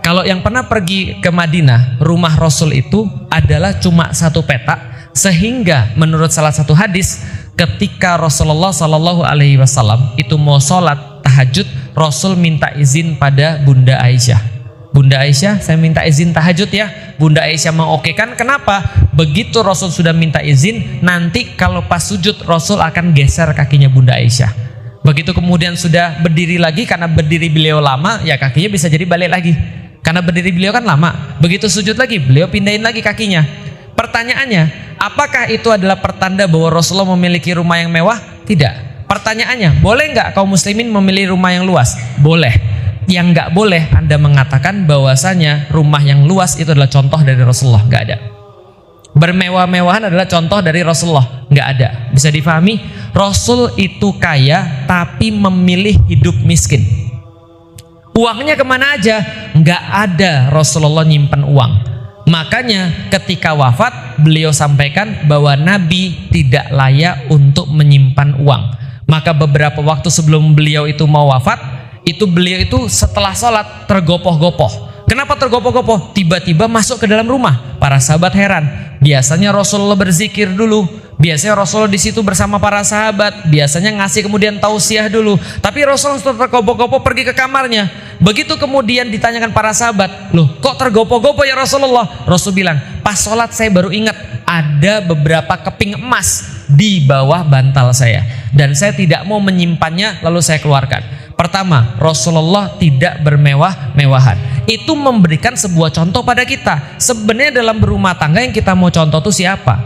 Speaker 1: Kalau yang pernah pergi ke Madinah, rumah Rasul itu adalah cuma satu petak, sehingga menurut salah satu hadis, ketika Rasulullah Shallallahu Alaihi Wasallam itu mau sholat tahajud, Rasul minta izin pada Bunda Aisyah. Bunda Aisyah, saya minta izin tahajud ya. Bunda Aisyah mengokekan. Kenapa? Begitu Rasul sudah minta izin, nanti kalau pas sujud Rasul akan geser kakinya Bunda Aisyah. Begitu kemudian sudah berdiri lagi, karena berdiri beliau lama, ya kakinya bisa jadi balik lagi. Karena berdiri beliau kan lama. Begitu sujud lagi, beliau pindahin lagi kakinya. Pertanyaannya, apakah itu adalah pertanda bahwa Rasulullah memiliki rumah yang mewah? Tidak. Pertanyaannya, boleh nggak kaum muslimin memilih rumah yang luas? Boleh. Yang nggak boleh Anda mengatakan bahwasanya rumah yang luas itu adalah contoh dari Rasulullah. Nggak ada. Bermewah-mewahan adalah contoh dari Rasulullah. Nggak ada. Bisa difahami? Rasul itu kaya tapi memilih hidup miskin. Uangnya kemana aja? Nggak ada Rasulullah nyimpan uang. Makanya ketika wafat beliau sampaikan bahwa Nabi tidak layak untuk menyimpan uang. Maka beberapa waktu sebelum beliau itu mau wafat, itu beliau itu setelah sholat tergopoh-gopoh. Kenapa tergopoh-gopoh? Tiba-tiba masuk ke dalam rumah. Para sahabat heran. Biasanya Rasulullah berzikir dulu. Biasanya Rasulullah di situ bersama para sahabat. Biasanya ngasih kemudian tausiah dulu. Tapi Rasulullah setelah tergopoh-gopoh pergi ke kamarnya. Begitu kemudian ditanyakan para sahabat, loh kok tergopoh-gopoh ya Rasulullah? Rasul bilang, pas sholat saya baru ingat ada beberapa keping emas di bawah bantal saya. Dan saya tidak mau menyimpannya lalu saya keluarkan. Pertama, Rasulullah tidak bermewah-mewahan. Itu memberikan sebuah contoh pada kita. Sebenarnya dalam berumah tangga yang kita mau contoh itu siapa?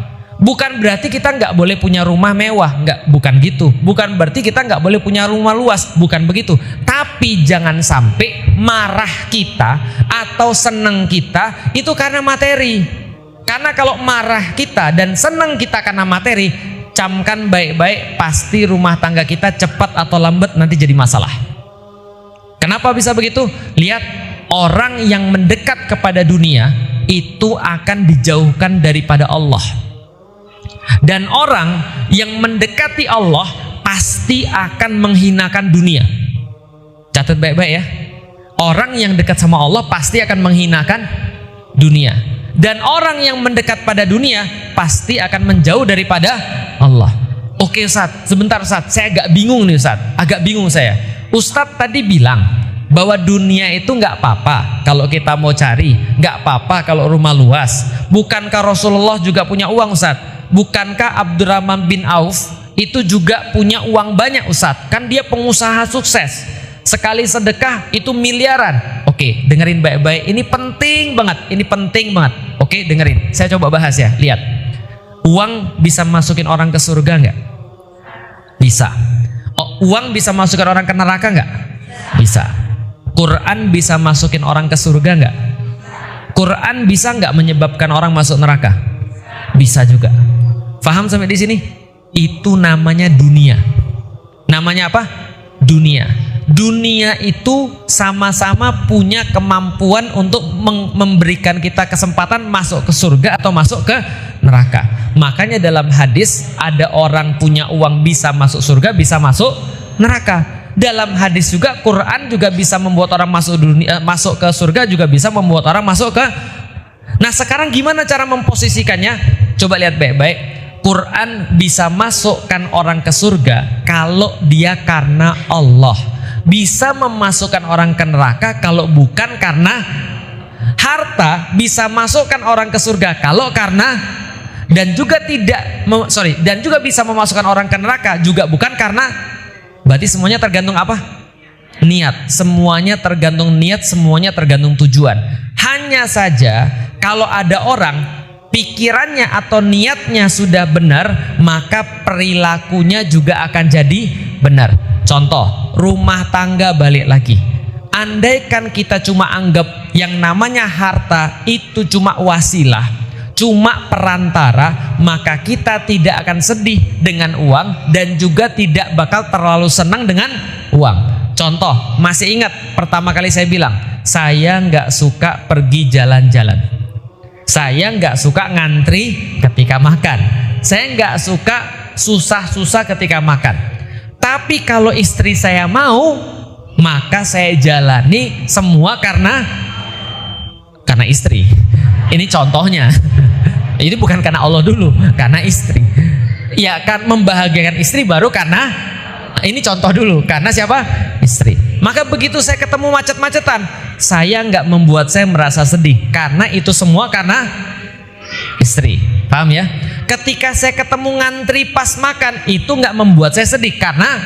Speaker 1: Bukan berarti kita nggak boleh punya rumah mewah, bukan gitu. Bukan berarti kita nggak boleh punya rumah luas, bukan begitu. Tapi jangan sampai marah kita atau seneng kita itu karena materi. Karena kalau marah kita dan seneng kita karena materi, camkan baik-baik, pasti rumah tangga kita cepat atau lambat nanti jadi masalah. Kenapa bisa begitu? Lihat, orang yang mendekat kepada dunia itu akan dijauhkan daripada Allah. Dan orang yang mendekati Allah pasti akan menghinakan dunia. Catat baik-baik ya. Orang yang dekat sama Allah pasti akan menghinakan dunia. Dan orang yang mendekat pada dunia pasti akan menjauh daripada Allah. Oke Ustaz, sebentar Ustaz, saya agak bingung nih Ustaz. Agak bingung saya. Ustaz tadi bilang bahwa dunia itu nggak apa-apa kalau kita mau cari, nggak apa-apa kalau rumah luas. Bukankah Rasulullah juga punya uang Ustaz? Bukankah Abdurrahman bin Auf itu juga punya uang banyak Ustaz? Kan dia pengusaha sukses. Sekali sedekah itu miliaran. Oke, dengerin baik-baik. Ini penting banget. Ini penting banget. Oke, dengerin. Saya coba bahas ya. Lihat. Uang bisa masukin orang ke surga nggak? Bisa. Oh, uang bisa masukin orang ke neraka nggak? Bisa. Quran bisa masukin orang ke surga nggak? Quran bisa nggak menyebabkan orang masuk neraka? Bisa juga. Faham sampai di sini? Itu namanya dunia. Namanya apa? Dunia. Dunia itu sama-sama punya kemampuan untuk memberikan kita kesempatan masuk ke surga atau masuk ke neraka. Makanya dalam hadis ada orang punya uang bisa masuk surga, bisa masuk neraka. Dalam hadis juga Quran juga bisa membuat orang masuk dunia, masuk ke surga, juga bisa membuat orang masuk ke. Nah, sekarang gimana cara memposisikannya? Coba lihat baik-baik. Quran bisa masukkan orang ke surga kalau dia karena Allah. Bisa memasukkan orang ke neraka kalau bukan karena harta. Bisa masukkan orang ke surga kalau karena, dan juga dan juga bisa memasukkan orang ke neraka juga bukan karena. Berarti semuanya tergantung apa? Niat. Semuanya tergantung niat, semuanya tergantung tujuan. Hanya saja kalau ada orang pikirannya atau niatnya sudah benar, maka perilakunya juga akan jadi benar. Contoh, rumah tangga balik lagi. Andaikan kita cuma anggap yang namanya harta itu cuma wasilah, cuma perantara, maka kita tidak akan sedih dengan uang dan juga tidak bakal terlalu senang dengan uang. Contoh, masih ingat pertama kali saya bilang, saya nggak suka pergi jalan-jalan. Saya nggak suka ngantri ketika makan. Saya nggak suka susah-susah ketika makan. Tapi kalau istri saya mau, maka saya jalani semua karena istri. Ini contohnya. Ini bukan karena Allah dulu, karena istri. Ya kan, membahagiakan istri baru karena, ini contoh dulu, karena siapa? Istri. Maka begitu saya ketemu macet-macetan, saya nggak membuat saya merasa sedih, karena itu semua karena istri. Paham ya? Ketika saya ketemu ngantri pas makan, itu nggak membuat saya sedih karena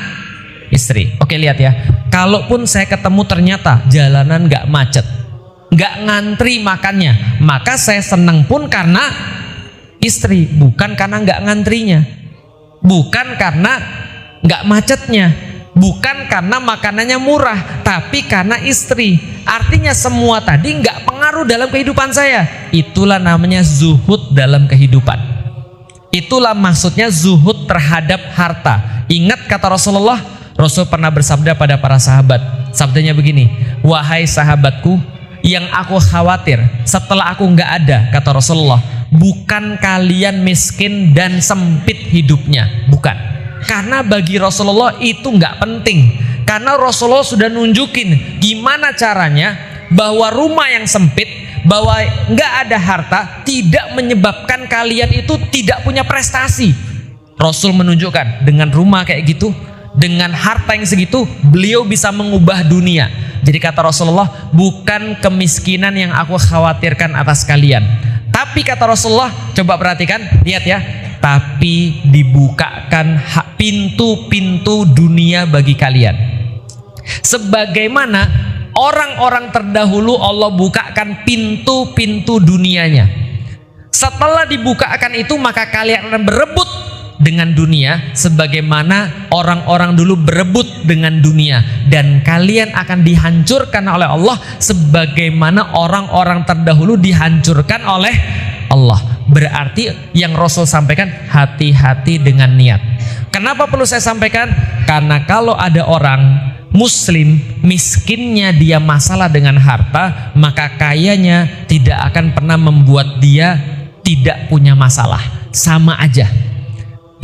Speaker 1: istri. Oke, lihat ya. Kalaupun saya ketemu ternyata jalanan nggak macet, nggak ngantri makannya, maka saya senang pun karena istri, bukan karena nggak ngantrinya, bukan karena nggak macetnya, bukan karena makanannya murah, tapi karena istri. Artinya semua tadi nggak pengaruh dalam kehidupan saya. Itulah namanya zuhud dalam kehidupan. Itulah maksudnya zuhud terhadap harta. Ingat kata Rasulullah, Rasul pernah bersabda pada para sahabat. Sabdanya begini, wahai sahabatku, yang aku khawatir setelah aku nggak ada, kata Rasulullah, bukan kalian miskin dan sempit hidupnya, bukan. Karena bagi Rasulullah itu nggak penting. Karena Rasulullah sudah nunjukin gimana caranya bahwa rumah yang sempit, bahwa nggak ada harta tidak menyebabkan kalian itu tidak punya prestasi. Rasul menunjukkan dengan rumah kayak gitu, dengan harta yang segitu, beliau bisa mengubah dunia. Jadi kata Rasulullah, bukan kemiskinan yang aku khawatirkan atas kalian, tapi kata Rasulullah, coba perhatikan, lihat ya, tapi dibukakan pintu-pintu dunia bagi kalian. Sebagaimana orang-orang terdahulu Allah bukakan pintu-pintu dunianya. Setelah dibukakan itu, maka kalian akan berebut dengan dunia sebagaimana orang-orang dulu berebut dengan dunia, dan kalian akan dihancurkan oleh Allah sebagaimana orang-orang terdahulu dihancurkan oleh Allah. Berarti yang Rasul sampaikan, hati-hati dengan niat. Kenapa perlu saya sampaikan? Karena kalau ada orang Muslim miskinnya dia masalah dengan harta, maka kayanya tidak akan pernah membuat dia tidak punya masalah. Sama aja.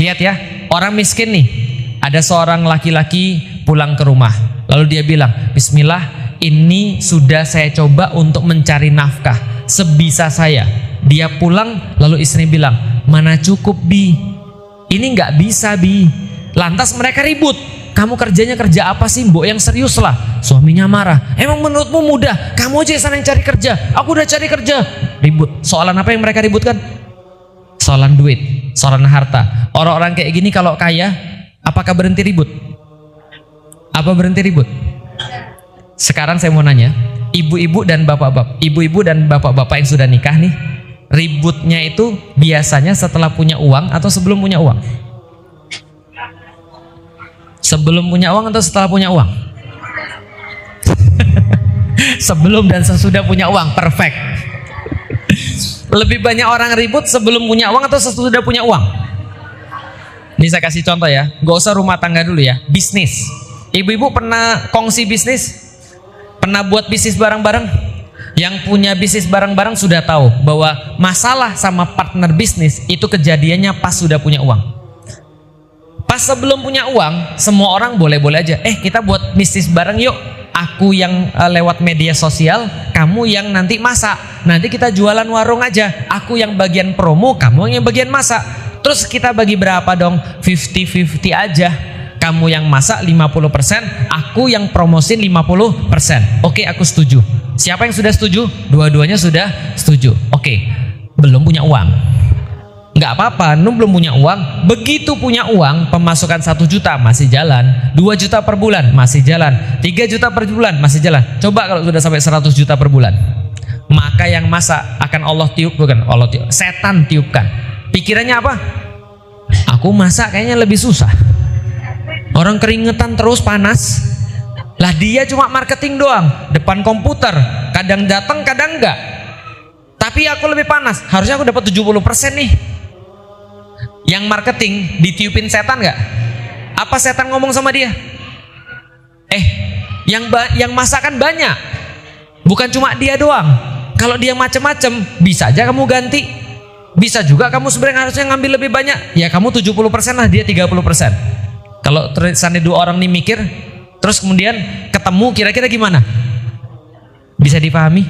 Speaker 1: Lihat ya, orang miskin nih, ada seorang laki-laki pulang ke rumah, lalu dia bilang, bismillah, ini sudah saya coba untuk mencari nafkah sebisa saya. Dia pulang, lalu istri bilang, mana cukup Bi, ini nggak bisa Bi. Lantas mereka ribut, kamu kerjanya kerja apa sih Mbok, yang serius lah. Suaminya marah, emang menurutmu mudah, kamu aja sana yang cari kerja, aku udah cari kerja. Ribut, soalan apa yang mereka ributkan? Soalan duit, soalan harta. Orang-orang kayak gini kalau kaya, apakah berhenti ribut? Apa berhenti ribut? Sekarang saya mau nanya, ibu-ibu dan bapak-bapak yang sudah nikah nih, ributnya itu biasanya setelah punya uang atau sebelum punya uang? Sebelum punya uang atau setelah punya uang? Sebelum dan sesudah punya uang, perfect. Lebih banyak orang ribut sebelum punya uang atau sesudah punya uang? Ini saya kasih contoh ya, gak usah rumah tangga dulu ya, bisnis. Ibu-ibu pernah kongsi bisnis? Pernah buat bisnis bareng-bareng? Yang punya bisnis bareng-bareng sudah tahu bahwa masalah sama partner bisnis itu kejadiannya pas sudah punya uang. Pas sebelum punya uang, semua orang boleh-boleh aja, kita buat bisnis bareng yuk. Aku yang lewat media sosial, kamu yang nanti masak. Nanti kita jualan warung aja. Aku yang bagian promo, kamu yang bagian masak. Terus kita bagi berapa dong? 50-50 aja. Kamu yang masak 50%, aku yang promosin 50%. Oke, aku setuju. Siapa yang sudah setuju? Dua-duanya sudah setuju. Oke, belum punya uang. Nggak apa-apa, belum punya uang. Begitu punya uang, pemasukan 1 juta masih jalan, 2 juta per bulan masih jalan, 3 juta per bulan masih jalan. Coba kalau sudah sampai 100 juta per bulan, maka yang masak akan Allah tiup, bukan Allah tiup, setan tiupkan. Pikirannya apa? Aku masak kayaknya lebih susah. Orang keringetan terus panas. Lah dia cuma marketing doang, depan komputer, kadang datang kadang enggak. Tapi aku lebih panas, harusnya aku dapat 70% nih. Yang marketing ditiupin setan nggak? Apa setan ngomong sama dia? Yang masakan banyak, bukan cuma dia doang. Kalau dia macem-macem, bisa aja kamu ganti. Bisa juga kamu sebenarnya harusnya ngambil lebih banyak. Ya kamu 70% lah, dia 30%. Kalau terusannya 2 orang nih mikir, terus kemudian ketemu kira-kira gimana? Bisa dipahami?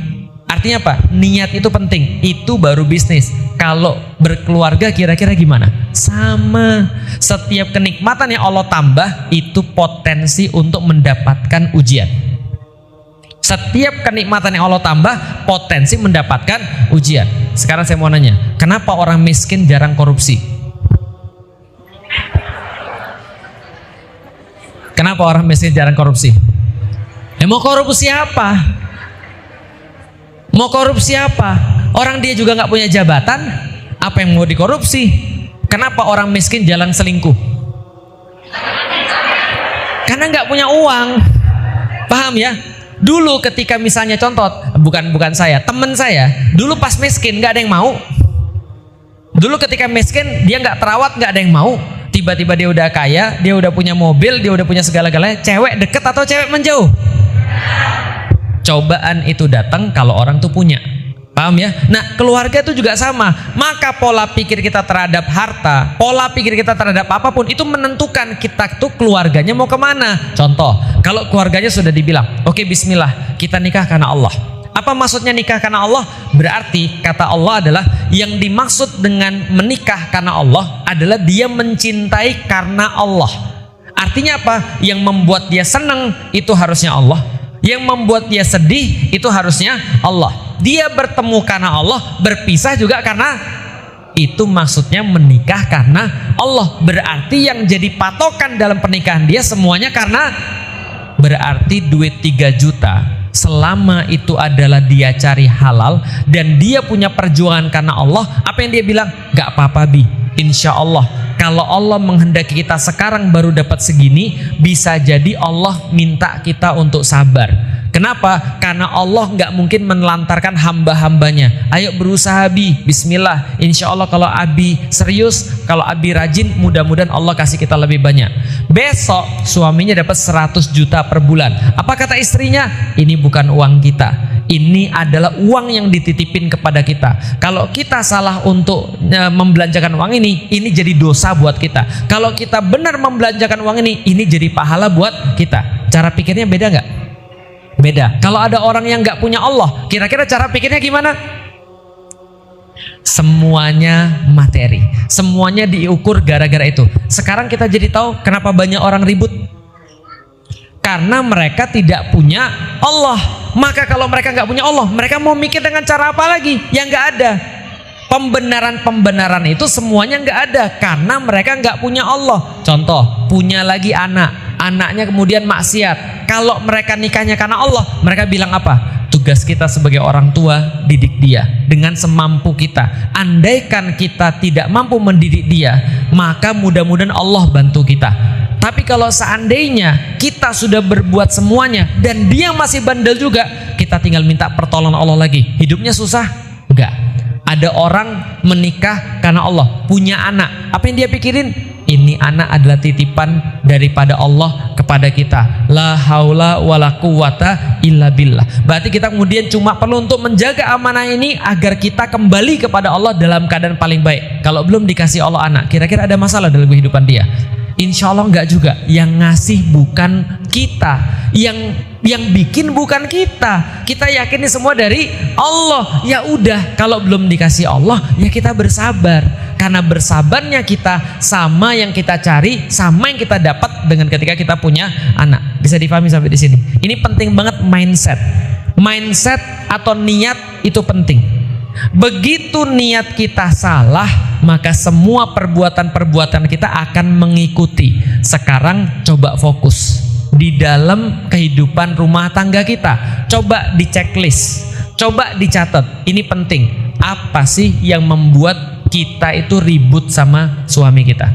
Speaker 1: Artinya apa? Niat itu penting, itu baru bisnis. Kalau berkeluarga kira-kira gimana? Sama. Setiap kenikmatan yang Allah tambah itu potensi untuk mendapatkan ujian. Setiap kenikmatan yang Allah tambah potensi mendapatkan ujian. Sekarang saya mau nanya, kenapa orang miskin jarang korupsi? Kenapa orang miskin jarang korupsi? Mau korupsi apa? Mau korupsi apa? Orang dia juga nggak punya jabatan, apa yang mau dikorupsi? Kenapa orang miskin jarang selingkuh? Karena nggak punya uang. Paham ya? Dulu ketika misalnya contoh, bukan saya, temen saya, dulu pas miskin nggak ada yang mau. Dulu ketika miskin dia nggak terawat, nggak ada yang mau. Tiba-tiba dia udah kaya, dia udah punya mobil, dia udah punya segala-galanya. Cewek deket atau cewek menjauh? Cobaan itu datang kalau orang tuh punya. Paham ya? Nah, keluarga itu juga sama. Maka pola pikir kita terhadap harta, pola pikir kita terhadap apapun itu menentukan kita tuh keluarganya mau kemana. Contoh, kalau keluarganya sudah dibilang, oke, bismillah, kita nikah karena Allah. Apa maksudnya nikah karena Allah? Berarti kata Allah adalah yang dimaksud dengan menikah karena Allah adalah dia mencintai karena Allah. Artinya apa? Yang membuat dia senang itu harusnya Allah. Yang membuat dia sedih itu harusnya Allah. Dia bertemu karena Allah, berpisah juga karena itu, maksudnya menikah karena Allah. Berarti yang jadi patokan dalam pernikahan dia semuanya karena, berarti duit 3 juta selama itu adalah dia cari halal dan dia punya perjuangan karena Allah. Apa yang dia bilang? Gak apa-apa Bi, insya Allah kalau Allah menghendaki kita sekarang baru dapat segini, bisa jadi Allah minta kita untuk sabar. Kenapa? Karena Allah nggak mungkin menelantarkan hamba-hambanya. Ayo berusaha Bi, bismillah, insya Allah kalau Abi serius, kalau Abi rajin, mudah-mudahan Allah kasih kita lebih banyak. Besok suaminya dapat 100 juta per bulan. Apa kata istrinya? Ini bukan uang kita, ini adalah uang yang dititipin kepada kita. Kalau kita salah untuk membelanjakan uang ini jadi dosa buat kita. Kalau kita benar membelanjakan uang ini jadi pahala buat kita. Cara pikirnya beda nggak? Beda. Kalau ada orang yang nggak punya Allah, kira-kira cara pikirnya gimana? Semuanya materi, semuanya diukur gara-gara itu. Sekarang kita jadi tahu kenapa banyak orang ribut. Karena mereka tidak punya Allah. Maka kalau mereka nggak punya Allah, mereka mau mikir dengan cara apa lagi? Yang nggak ada. Pembenaran itu semuanya nggak ada karena mereka nggak punya Allah. Contoh, punya lagi anak, anaknya kemudian maksiat. Kalau mereka nikahnya karena Allah, mereka bilang apa? Tugas kita sebagai orang tua, didik dia dengan semampu kita. Andaikan kita tidak mampu mendidik dia, maka mudah-mudahan Allah bantu kita. Tapi kalau seandainya kita sudah berbuat semuanya dan dia masih bandel juga, kita tinggal minta pertolongan Allah lagi. Hidupnya susah? Enggak. Ada orang menikah karena Allah, punya anak. Apa yang dia pikirin? Ini anak adalah titipan daripada Allah kepada kita. La haula wala quwata illa billah. Berarti kita kemudian cuma perlu untuk menjaga amanah ini agar kita kembali kepada Allah dalam keadaan paling baik. Kalau belum dikasih Allah anak, kira-kira ada masalah dalam kehidupan dia? Insya Allah enggak juga. Yang ngasih bukan kita, yang bikin bukan kita. Kita yakini semua dari Allah. Ya udah, kalau belum dikasih Allah, ya kita bersabar. Karena bersabarnya kita sama yang kita cari, sama yang kita dapat dengan ketika kita punya anak. Bisa dipahami sampai di sini. Ini penting banget, mindset. Mindset atau niat itu penting. Begitu niat kita salah, maka semua perbuatan-perbuatan kita akan mengikuti. Sekarang coba fokus di dalam kehidupan rumah tangga kita. Coba di checklist, coba dicatat. Ini penting. Apa sih yang membuat kita itu ribut sama suami kita?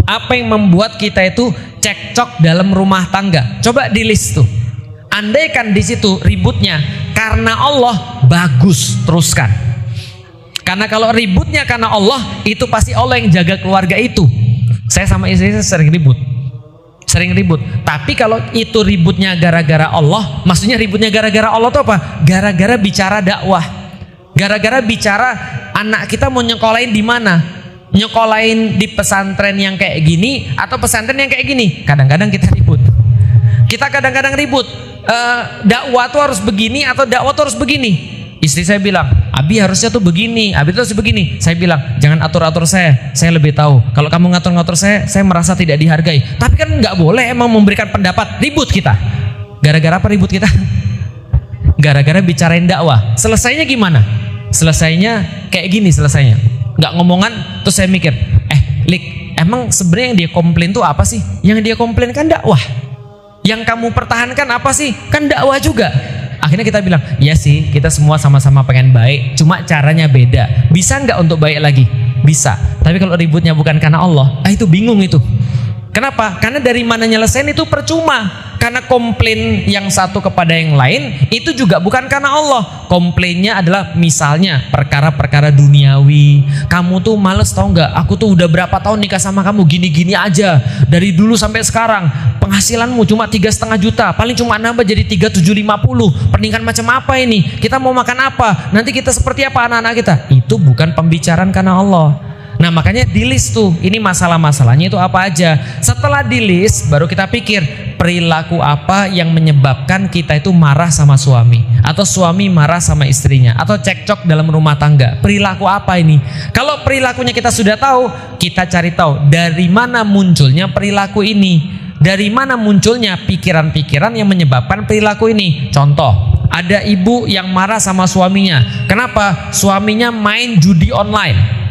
Speaker 1: Apa yang membuat kita itu cekcok dalam rumah tangga? Coba di list tuh. Andaikan di situ ributnya karena Allah, bagus, teruskan. Karena kalau ributnya karena Allah, itu pasti Allah yang jaga keluarga itu. Saya sama istri saya sering ribut. Tapi kalau itu ributnya gara-gara Allah, maksudnya ributnya gara-gara Allah itu apa? Gara-gara bicara dakwah. Gara-gara bicara anak kita mau nyekolahin di mana? Nyekolahin di pesantren yang kayak gini atau pesantren yang kayak gini? Kadang-kadang kita ribut. Dakwah tuh harus begini atau dakwah tuh harus begini. Istri saya bilang, Abi harusnya tuh begini, Abi tuh harus begini. Saya bilang, jangan atur-atur saya lebih tahu. Kalau kamu ngatur-ngatur saya merasa tidak dihargai. Tapi kan nggak boleh emang memberikan pendapat. Ribut kita. Gara-gara apa ribut kita? Gara-gara bicarain dakwah. Selesainya gimana? Selesainya kayak gini selesainya. Nggak ngomongan, terus saya mikir, Lik, emang sebenarnya yang dia komplain tuh apa sih? Yang dia komplain kan dakwah. Yang kamu pertahankan apa sih? Kan dakwah juga. Akhirnya kita bilang, iya sih, kita semua sama-sama pengen baik, cuma caranya beda. Bisa nggak untuk baik lagi? Bisa. Tapi kalau ributnya bukan karena Allah, itu bingung itu. Kenapa? Karena dari mana nyelesain itu percuma. Karena komplain yang satu kepada yang lain itu juga bukan karena Allah. Komplainnya adalah misalnya perkara-perkara duniawi. Kamu tuh males tau nggak? Aku tuh udah berapa tahun nikah sama kamu gini-gini aja. Dari dulu sampai sekarang penghasilanmu cuma 3,5 juta. Paling cuma nambah jadi 3,750. Pernikahan macam apa ini? Kita mau makan apa? Nanti kita seperti apa anak-anak kita? Itu bukan pembicaraan karena Allah. Nah makanya di list tuh, ini masalah-masalahnya itu apa aja. Setelah di list baru kita pikir perilaku apa yang menyebabkan kita itu marah sama suami, atau suami marah sama istrinya, atau cekcok dalam rumah tangga. Perilaku apa ini? Kalau perilakunya kita sudah tahu, kita cari tahu dari mana munculnya perilaku ini, dari mana munculnya pikiran-pikiran yang menyebabkan perilaku ini. Contoh, ada ibu yang marah sama suaminya. Kenapa? Suaminya main judi online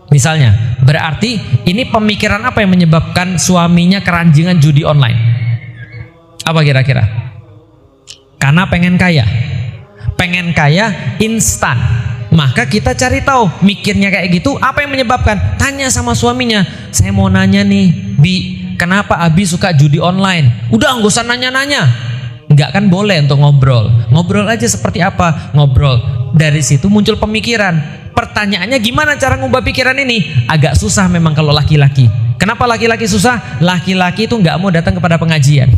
Speaker 1: misalnya. Berarti ini pemikiran apa yang menyebabkan suaminya keranjingan judi online? Apa kira-kira? Karena pengen kaya. Pengen kaya instan. Maka kita cari tahu mikirnya kayak gitu apa yang menyebabkan. Tanya sama suaminya, saya mau nanya nih Bi, kenapa Abi suka judi online? Udah nggak usah nanya-nanya. Enggak kan boleh untuk ngobrol. Ngobrol aja seperti apa? Ngobrol. Dari situ muncul pemikiran. Pertanyaannya gimana cara ngubah pikiran ini? Agak susah memang kalau laki-laki. Kenapa laki-laki susah? Laki-laki itu nggak mau datang kepada pengajian.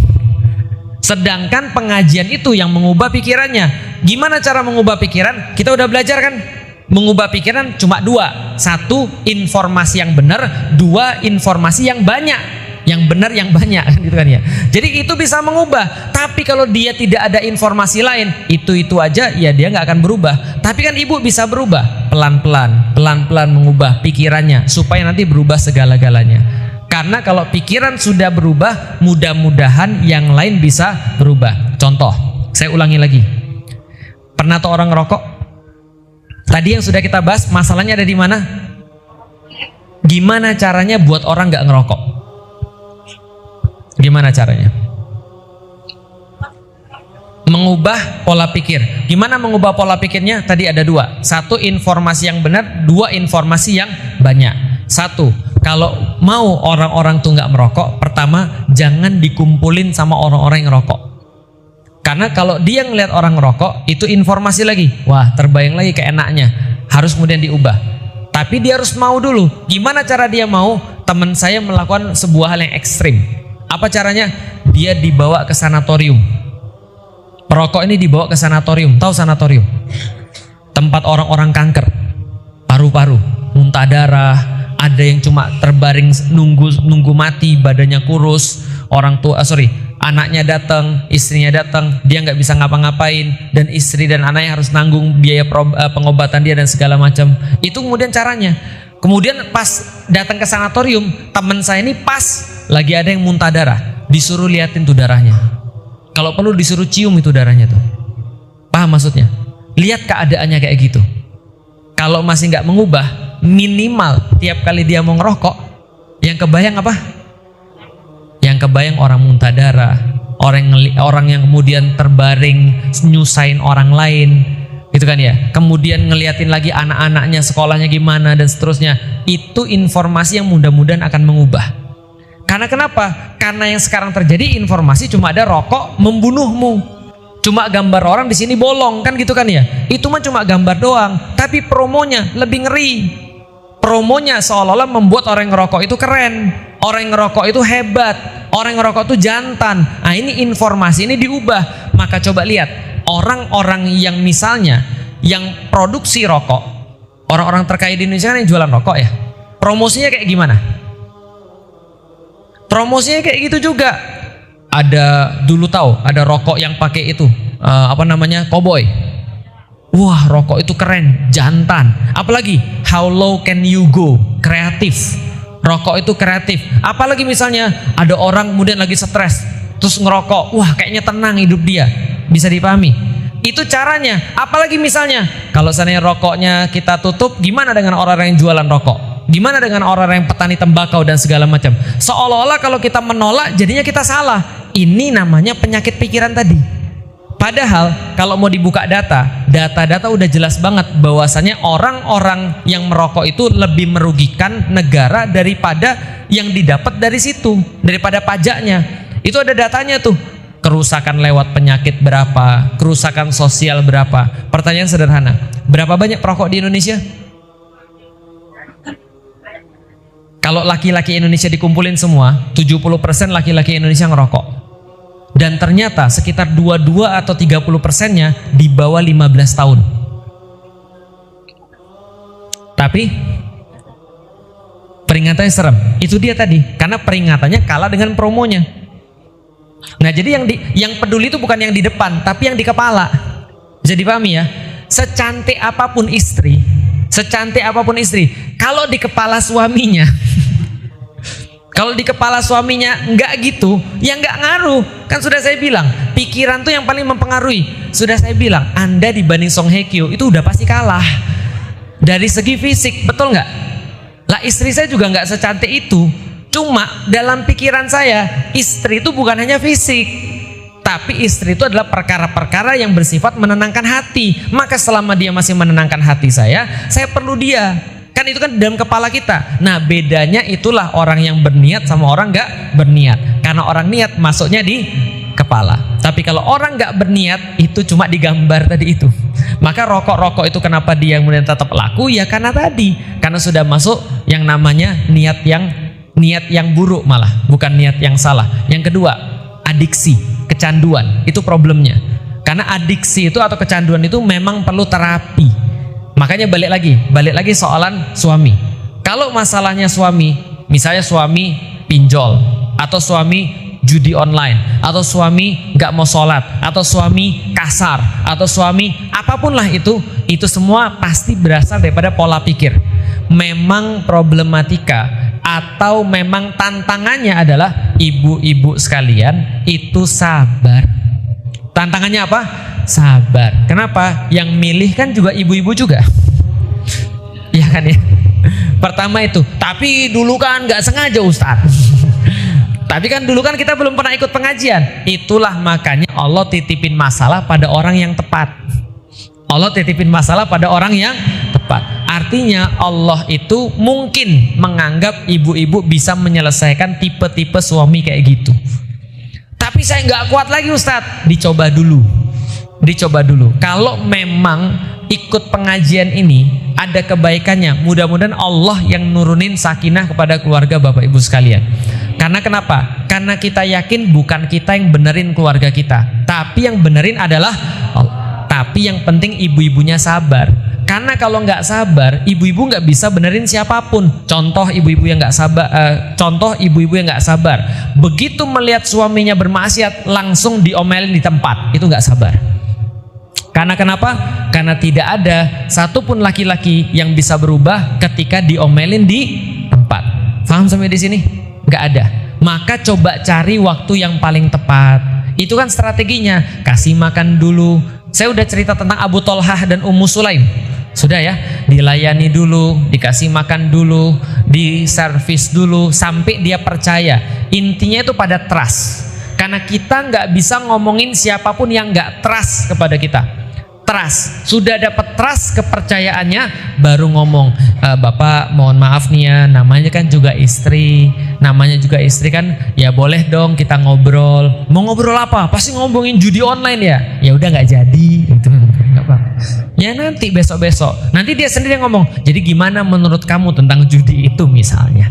Speaker 1: Sedangkan pengajian itu yang mengubah pikirannya. Gimana cara mengubah pikiran? Kita udah belajar kan? Mengubah pikiran cuma dua. Satu, informasi yang benar. Dua, informasi yang banyak. Yang benar yang banyak gitu kan ya. Jadi itu bisa mengubah. Tapi kalau dia tidak ada informasi lain, itu aja ya dia nggak akan berubah. Tapi kan ibu bisa berubah pelan-pelan mengubah pikirannya supaya nanti berubah segala-galanya. Karena kalau pikiran sudah berubah, mudah-mudahan yang lain bisa berubah. Contoh, saya ulangi lagi. Pernah tuh orang ngerokok? Tadi yang sudah kita bahas masalahnya ada di mana? Gimana caranya buat orang nggak ngerokok? Gimana caranya? Mengubah pola pikir. Gimana mengubah pola pikirnya? Tadi ada dua. Satu, informasi yang benar. Dua, informasi yang banyak. Satu, kalau mau orang-orang tuh nggak merokok, pertama jangan dikumpulin sama orang-orang yang rokok. Karena kalau dia ngelihat orang ngerokok, itu informasi lagi. Wah, terbayang lagi keenaknya. Harus kemudian diubah. Tapi dia harus mau dulu. Gimana cara dia mau? Teman saya melakukan sebuah hal yang ekstrim. Apa caranya? Dia dibawa ke sanatorium. Perokok ini dibawa ke sanatorium. Tahu sanatorium? Tempat orang-orang kanker, paru-paru, muntah darah, ada yang cuma terbaring nunggu mati, badannya kurus, anaknya datang, istrinya datang, dia nggak bisa ngapa-ngapain, dan istri dan anaknya harus nanggung biaya pengobatan dia dan segala macam. Itu kemudian caranya. Kemudian pas datang ke sanatorium, teman saya ini pas lagi ada yang muntah darah, disuruh liatin tuh darahnya. Kalau perlu disuruh cium itu darahnya tuh. Paham maksudnya? Lihat keadaannya kayak gitu. Kalau masih nggak mengubah, minimal tiap kali dia mau ngerokok, yang kebayang apa? Yang kebayang orang muntah darah, orang yang kemudian terbaring nyusahin orang lain, gitu kan ya. Kemudian ngeliatin lagi anak-anaknya sekolahnya gimana dan seterusnya. Itu informasi yang mudah-mudahan akan mengubah. Karena kenapa? Karena yang sekarang terjadi informasi cuma ada rokok membunuhmu, cuma gambar orang di sini bolong kan gitu kan ya. Itu mah cuma gambar doang, tapi promonya lebih ngeri. Promonya seolah-olah membuat orang yang ngerokok itu keren, orang yang ngerokok itu hebat, orang yang ngerokok itu jantan. Nah ini informasi ini diubah. Maka coba lihat orang-orang yang misalnya yang produksi rokok, orang-orang terkaya di Indonesia kan yang jualan rokok ya, promosinya kayak gimana? Promosinya kayak gitu juga. Ada dulu tahu ada rokok yang pakai itu koboi. Wah, rokok itu keren, jantan. Apalagi how low can you go? Kreatif. Rokok itu kreatif. Apalagi misalnya ada orang kemudian lagi stres terus ngerokok. Wah, kayaknya tenang hidup dia. Bisa dipahami. Itu caranya. Apalagi misalnya kalau seandainya rokoknya kita tutup, gimana dengan orang yang jualan rokok? Gimana dengan orang yang petani tembakau dan segala macam? Seolah-olah kalau kita menolak jadinya kita salah. Ini namanya penyakit pikiran tadi. Padahal kalau mau dibuka data udah jelas banget bahwasanya orang-orang yang merokok itu lebih merugikan negara daripada yang didapat dari situ, daripada pajaknya. Itu ada datanya tuh. Kerusakan lewat penyakit berapa, kerusakan sosial berapa. Pertanyaan sederhana, berapa banyak perokok di Indonesia? Kalau laki-laki Indonesia dikumpulin semua, 70% laki-laki Indonesia ngerokok. Dan ternyata sekitar 22 atau 30%-nya di bawah 15 tahun. Tapi peringatannya serem. Itu dia tadi, karena peringatannya kalah dengan promonya. Nah, jadi yang peduli itu bukan yang di depan, tapi yang di kepala. Bisa dipahami ya? Secantik apapun istri, kalau di kepala suaminya kalau di kepala suaminya enggak gitu, ya enggak ngaruh. Kan sudah saya bilang, pikiran tuh yang paling mempengaruhi. Sudah saya bilang, Anda dibanding Song Hye Kyo itu udah pasti kalah dari segi fisik, betul nggak? Lah, istri saya juga nggak secantik itu. Cuma dalam pikiran saya, istri itu bukan hanya fisik, tapi istri itu adalah perkara-perkara yang bersifat menenangkan hati. Maka selama dia masih menenangkan hati saya perlu dia. Kan itu kan dalam kepala kita. Nah, bedanya itulah orang yang berniat sama orang nggak berniat. Karena orang niat masuknya di kepala. Tapi kalau orang nggak berniat, itu cuma digambar tadi itu. Maka rokok-rokok itu kenapa dia kemudian tetap laku? Ya karena tadi, karena sudah masuk yang namanya niat yang buruk, malah bukan niat yang salah. Yang kedua, adiksi, kecanduan. Itu problemnya. Karena adiksi itu atau kecanduan itu memang perlu terapi. Makanya balik lagi soalan suami. Kalau masalahnya suami, misalnya suami pinjol, atau suami judi online, atau suami nggak mau sholat, atau suami kasar, atau suami apapun lah itu semua pasti berasal daripada pola pikir. Memang problematika atau memang tantangannya adalah ibu-ibu sekalian itu sabar. Tantangannya apa? Sabar. Kenapa? Yang milih kan juga ibu-ibu juga. Ya kan ya. Pertama itu, tapi dulu kan nggak sengaja Ustadz. Tapi kan dulu kan kita belum pernah ikut pengajian. Itulah makanya Allah titipin masalah pada orang yang tepat. Allah titipin masalah pada orang yang tepat. Artinya Allah itu mungkin menganggap ibu-ibu bisa menyelesaikan tipe-tipe suami kayak gitu. Tapi saya nggak kuat lagi Ustadz. Dicoba dulu. Kalau memang ikut pengajian ini ada kebaikannya, mudah-mudahan Allah yang nurunin sakinah kepada keluarga Bapak Ibu sekalian. Karena kenapa? Karena kita yakin bukan kita yang benerin keluarga kita, tapi yang benerin adalah Allah. Tapi yang penting ibu-ibunya sabar. Karena kalau nggak sabar, ibu-ibu nggak bisa benerin siapapun. Contoh ibu-ibu yang nggak sabar. Begitu melihat suaminya bermaksiat, langsung diomelin di tempat. Itu nggak sabar. Karena kenapa? Karena tidak ada satupun laki-laki yang bisa berubah ketika diomelin di tempat. Paham sampai di sini? Nggak ada. Maka coba cari waktu yang paling tepat. Itu kan strateginya. Kasih makan dulu. Saya udah cerita tentang Abu Tolhah dan Ummu Sulaim. Sudah ya, dilayani dulu, dikasih makan dulu, diservis dulu sampai dia percaya. Intinya itu pada trust. Karena kita nggak bisa ngomongin siapapun yang nggak trust kepada kita. Trust, sudah dapat trust kepercayaannya, baru ngomong, Bapak mohon maaf nih ya, namanya juga istri kan, ya boleh dong kita ngobrol. Mau ngobrol apa? Pasti ngomongin judi online ya. Ya udah nggak jadi, itu nggak apa. Ya nanti besok. Nanti dia sendiri yang ngomong. Jadi gimana menurut kamu tentang judi itu misalnya?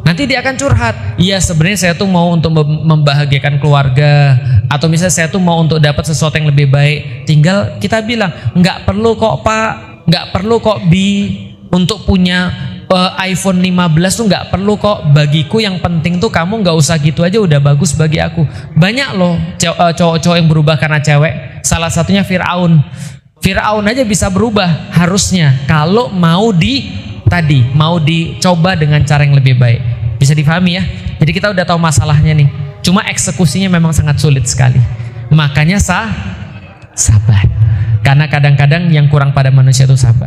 Speaker 1: Nanti dia akan curhat. Iya sebenarnya saya tuh mau untuk membahagiakan keluarga, atau misalnya saya tuh mau untuk dapat sesuatu yang lebih baik. Tinggal kita bilang, nggak perlu kok Pak, nggak perlu kok Bi, untuk punya iPhone 15 tuh nggak perlu kok. Bagiku yang penting tuh kamu nggak usah gitu aja udah bagus bagi aku. Banyak loh cowok-cowok yang berubah karena cewek. Salah satunya Fir'aun aja bisa berubah harusnya kalau mau dicoba dengan cara yang lebih baik. Bisa difahami ya? Jadi kita udah tahu masalahnya nih. Cuma eksekusinya memang sangat sulit sekali. Makanya sabar. Karena kadang-kadang yang kurang pada manusia itu sabar.